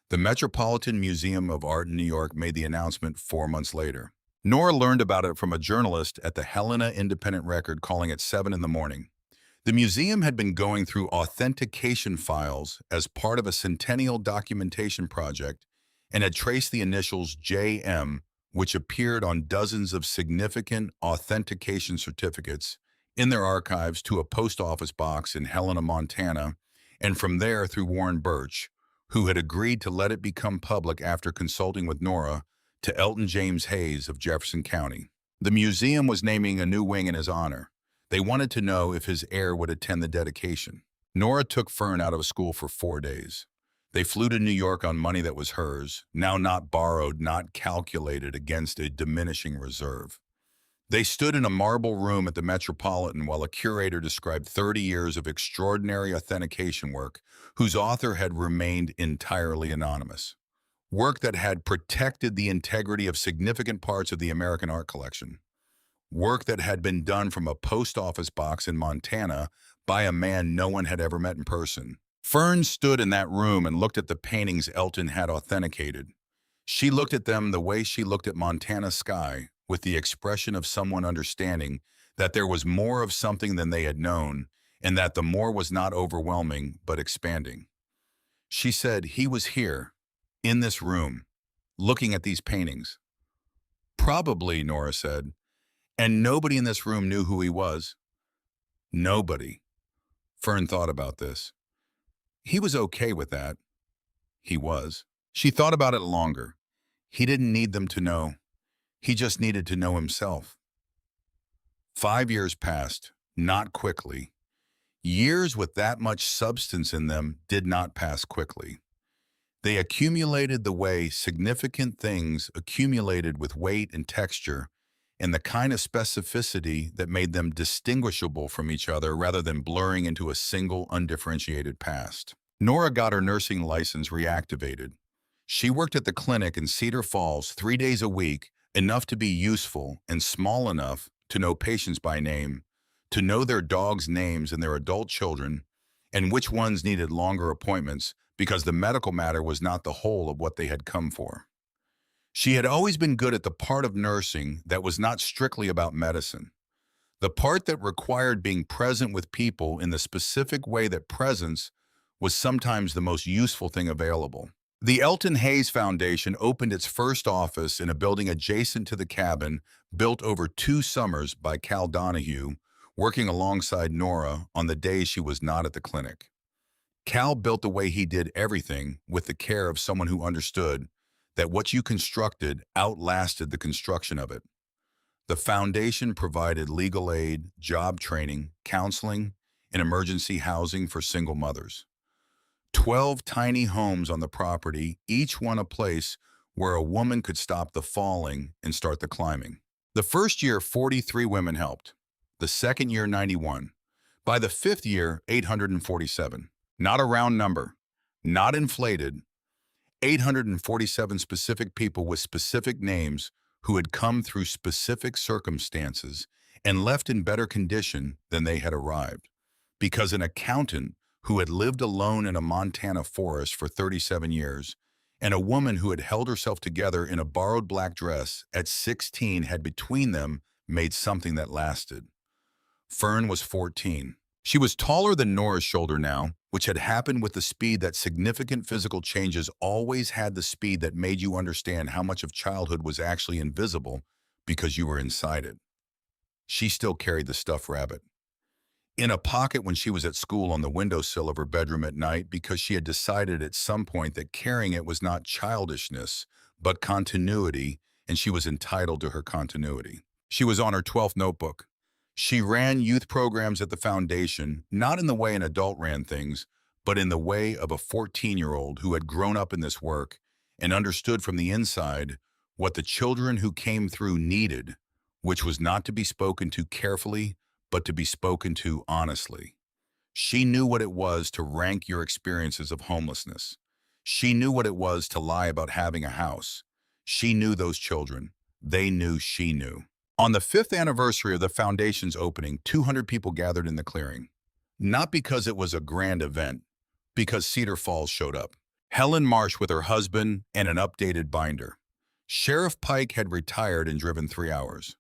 The Metropolitan Museum of Art in New York made the announcement 4 months later. Nora learned about it from a journalist at the Helena Independent Record calling at 7 in the morning. The museum had been going through authentication files as part of a centennial documentation project and had traced the initials JM, which appeared on dozens of significant authentication certificates, in their archives to a post office box in Helena, Montana, and from there through Warren Birch, who had agreed to let it become public after consulting with Nora, to Elton James Hayes of Jefferson County. The museum was naming a new wing in his honor. They wanted to know if his heir would attend the dedication. Nora took Fern out of school for 4 days. They flew to New York on money that was hers, now not borrowed, not calculated against a diminishing reserve. They stood in a marble room at the Metropolitan while a curator described 30 years of extraordinary authentication work whose author had remained entirely anonymous. Work that had protected the integrity of significant parts of the American art collection. Work that had been done from a post office box in Montana by a man no one had ever met in person. Fern stood in that room and looked at the paintings Elton had authenticated. She looked at them the way she looked at Montana sky, with the expression of someone understanding that there was more of something than they had known, and that the more was not overwhelming, but expanding. She said, he was here, in this room, looking at these paintings. Probably, Nora said, and nobody in this room knew who he was. Nobody. Fern thought about this. He was okay with that. He was. She thought about it longer. He didn't need them to know. He just needed to know himself. 5 years passed, not quickly. Years with that much substance in them did not pass quickly. They accumulated the way significant things accumulated with weight and texture and the kind of specificity that made them distinguishable from each other rather than blurring into a single undifferentiated past. Nora got her nursing license reactivated. She worked at the clinic in Cedar Falls 3 days a week, enough to be useful and small enough to know patients by name, to know their dogs' names and their adult children, and which ones needed longer appointments because the medical matter was not the whole of what they had come for. She had always been good at the part of nursing that was not strictly about medicine, the part that required being present with people in the specific way that presence was sometimes the most useful thing available. The Elton Hayes Foundation opened its first office in a building adjacent to the cabin, built over 2 summers by Cal Donahue, working alongside Nora on the days she was not at the clinic. Cal built the way he did everything with the care of someone who understood that what you constructed outlasted the construction of it. The foundation provided legal aid, job training, counseling, and emergency housing for single mothers. 12 tiny homes on the property, each one a place where a woman could stop the falling and start the climbing. The first year, 43 women helped. The second year, 91. By the 5th year, 847. Not a round number, not inflated. 847 specific people with specific names who had come through specific circumstances and left in better condition than they had arrived. Because an accountant who had lived alone in a Montana forest for 37 years and a woman who had held herself together in a borrowed black dress at 16 had between them made something that lasted. Fern was 14. She was taller than Nora's shoulder now, which had happened with the speed that significant physical changes always had, the speed that made you understand how much of childhood was actually invisible because you were inside it. She still carried the stuffed rabbit in a pocket when she was at school on the windowsill of her bedroom at night because she had decided at some point that carrying it was not childishness, but continuity, and she was entitled to her continuity. She was on her 12th notebook. She ran youth programs at the foundation, not in the way an adult ran things, but in the way of a 14-year-old who had grown up in this work and understood from the inside what the children who came through needed, which was not to be spoken to carefully, but to be spoken to honestly. She knew what it was to rank your experiences of homelessness. She knew what it was to lie about having a house. She knew those children. They knew she knew. On the 5th anniversary of the foundation's opening, 200 people gathered in the clearing. Not because it was a grand event, because Cedar Falls showed up. Helen Marsh with her husband and an updated binder. Sheriff Pike had retired and driven 3 hours.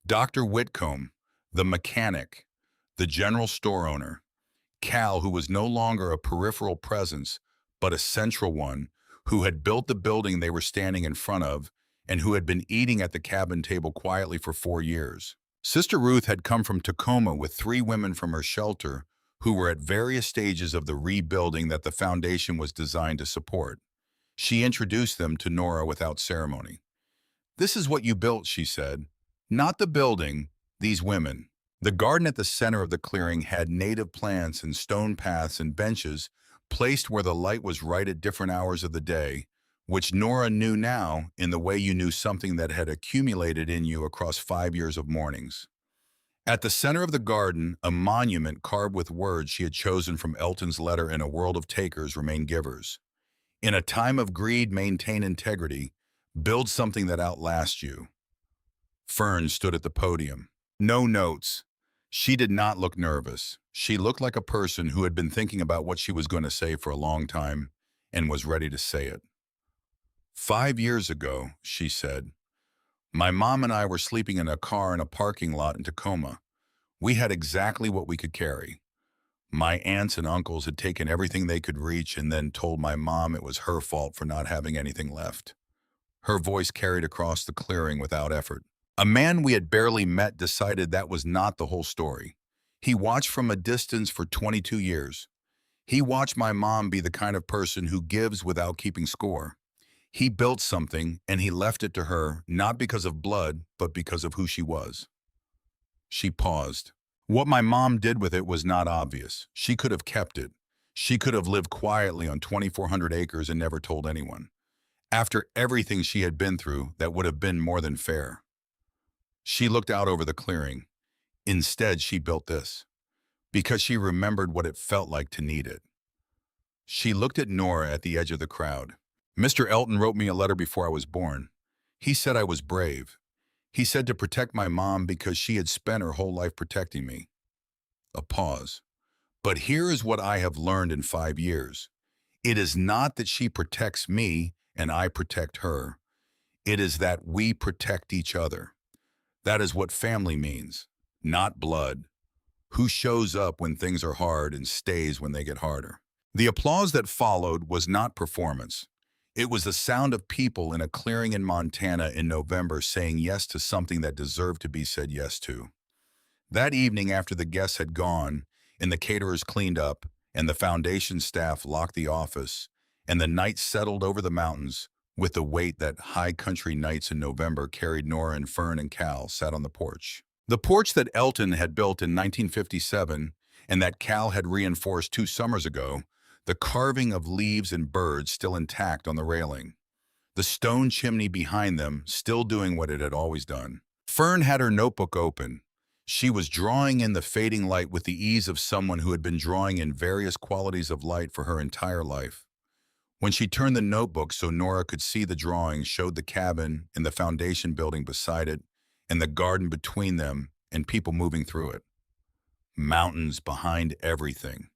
Dr. Whitcomb, the mechanic, the general store owner, Cal, who was no longer a peripheral presence, but a central one, who had built the building they were standing in front of, and who had been eating at the cabin table quietly for 4 years. Sister Ruth had come from Tacoma with 3 women from her shelter who were at various stages of the rebuilding that the foundation was designed to support. She introduced them to Nora without ceremony. "This is what you built," she said. "Not the building, these women." The garden at the center of the clearing had native plants and stone paths and benches placed where the light was right at different hours of the day, which Nora knew now in the way you knew something that had accumulated in you across 5 years of mornings. At the center of the garden, a monument carved with words she had chosen from Elton's letter "In a world of takers, remain givers. In a time of greed, maintain integrity. Build something that outlasts you." Fern stood at the podium. No notes. She did not look nervous. She looked like a person who had been thinking about what she was going to say for a long time and was ready to say it. "5 years ago," she said, "my mom and I were sleeping in a car in a parking lot in Tacoma. We had exactly what we could carry. My aunts and uncles had taken everything they could reach and then told my mom it was her fault for not having anything left." Her voice carried across the clearing without effort. A man we had barely met decided that was not the whole story. He watched from a distance for 22 years. He watched my mom be the kind of person who gives without keeping score. He built something and he left it to her, not because of blood, but because of who she was. She paused. What my mom did with it was not obvious. She could have kept it. She could have lived quietly on 2,400 acres and never told anyone. After everything she had been through, that would have been more than fair. She looked out over the clearing. Instead, she built this, because she remembered what it felt like to need it. She looked at Nora at the edge of the crowd. "Mr. Elton wrote me a letter before I was born. He said I was brave. He said to protect my mom because she had spent her whole life protecting me." A pause. "But here is what I have learned in 5 years. It is not that she protects me and I protect her. It is that we protect each other. That is what family means, not blood. Who shows up when things are hard and stays when they get harder." The applause that followed was not performance. It was the sound of people in a clearing in Montana in November saying yes to something that deserved to be said yes to. That evening, after the guests had gone, and the caterers cleaned up, and the foundation staff locked the office, and the night settled over the mountains, with the weight that high country nights in November carried, Nora and Fern and Cal sat on the porch. The porch that Elton had built in 1957 and that Cal had reinforced 2 summers ago, the carving of leaves and birds still intact on the railing. The stone chimney behind them still doing what it had always done. Fern had her notebook open. She was drawing in the fading light with the ease of someone who had been drawing in various qualities of light for her entire life. When she turned the notebook so Nora could see, the drawing showed the cabin and the foundation building beside it, and the garden between them, and people moving through it. Mountains behind everything.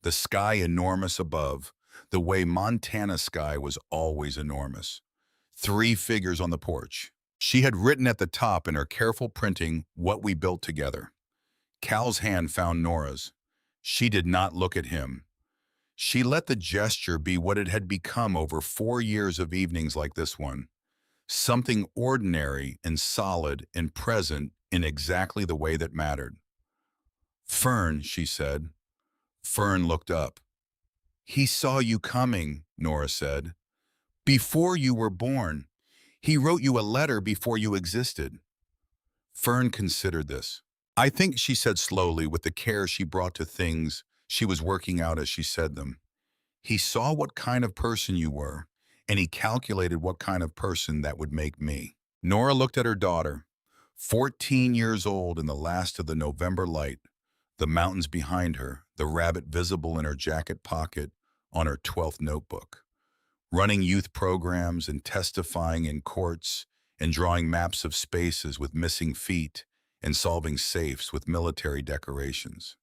The sky enormous above, the way Montana sky was always enormous. 3 figures on the porch. She had written at the top in her careful printing, "What we built together." Cal's hand found Nora's. She did not look at him. She let the gesture be what it had become over 4 years of evenings like this one. Something ordinary and solid and present in exactly the way that mattered. "Fern," she said. Fern looked up. "He saw you coming," Nora said. "Before you were born. He wrote you a letter before you existed." Fern considered this. I think, she said slowly, with the care she brought to things she was working out as she said them. He saw what kind of person you were, and he calculated what kind of person that would make me. Nora looked at her daughter, 14 years old in the last of the November light, the mountains behind her, the rabbit visible in her jacket pocket on her 12th notebook. Running youth programs and testifying in courts and drawing maps of spaces with missing feet and solving safes with military decorations.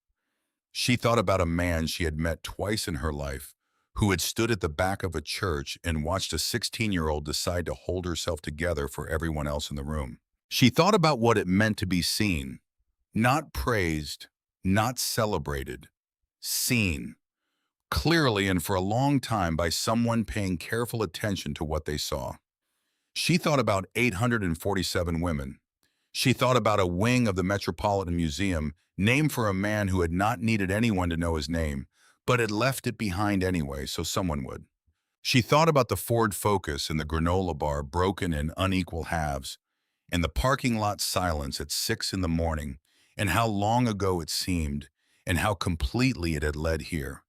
She thought about a man she had met twice in her life who had stood at the back of a church and watched a 16-year-old decide to hold herself together for everyone else in the room. She thought about what it meant to be seen, not praised, not celebrated, seen, clearly and for a long time by someone paying careful attention to what they saw. She thought about 847 women. She thought about a wing of the Metropolitan Museum named for a man who had not needed anyone to know his name, but had left it behind anyway so someone would. She thought about the Ford Focus and the granola bar broken in unequal halves, and the parking lot silence at 6 in the morning, and how long ago it seemed, and how completely it had led here.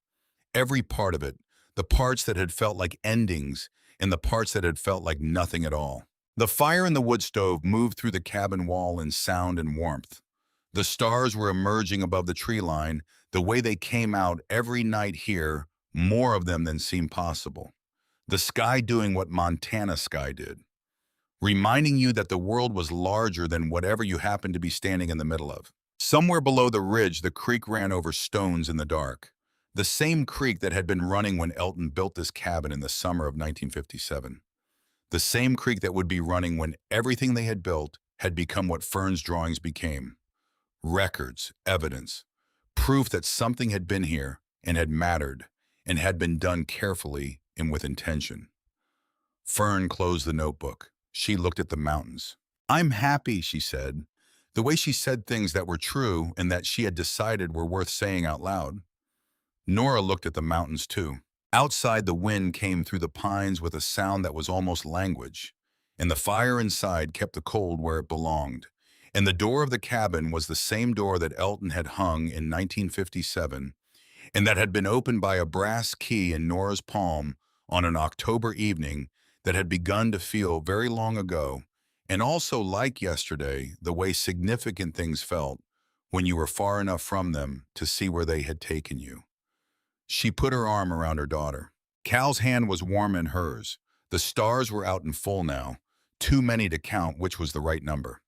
Every part of it, the parts that had felt like endings, and the parts that had felt like nothing at all. The fire in the wood stove moved through the cabin wall in sound and warmth. The stars were emerging above the tree line, the way they came out every night here, more of them than seemed possible. The sky doing what Montana sky did, reminding you that the world was larger than whatever you happened to be standing in the middle of. Somewhere below the ridge, the creek ran over stones in the dark. The same creek that had been running when Elton built this cabin in the summer of 1957. The same creek that would be running when everything they had built had become what Fern's drawings became. Records, evidence, proof that something had been here and had mattered and had been done carefully and with intention. Fern closed the notebook. She looked at the mountains. "I'm happy," she said, the way she said things that were true and that she had decided were worth saying out loud. Nora looked at the mountains too. Outside, the wind came through the pines with a sound that was almost language, and the fire inside kept the cold where it belonged. And the door of the cabin was the same door that Elton had hung in 1957, and that had been opened by a brass key in Nora's palm on an October evening that had begun to feel very long ago, and also like yesterday, the way significant things felt when you were far enough from them to see where they had taken you. She put her arm around her daughter. Cal's hand was warm in hers. The stars were out in full now, too many to count which was the right number.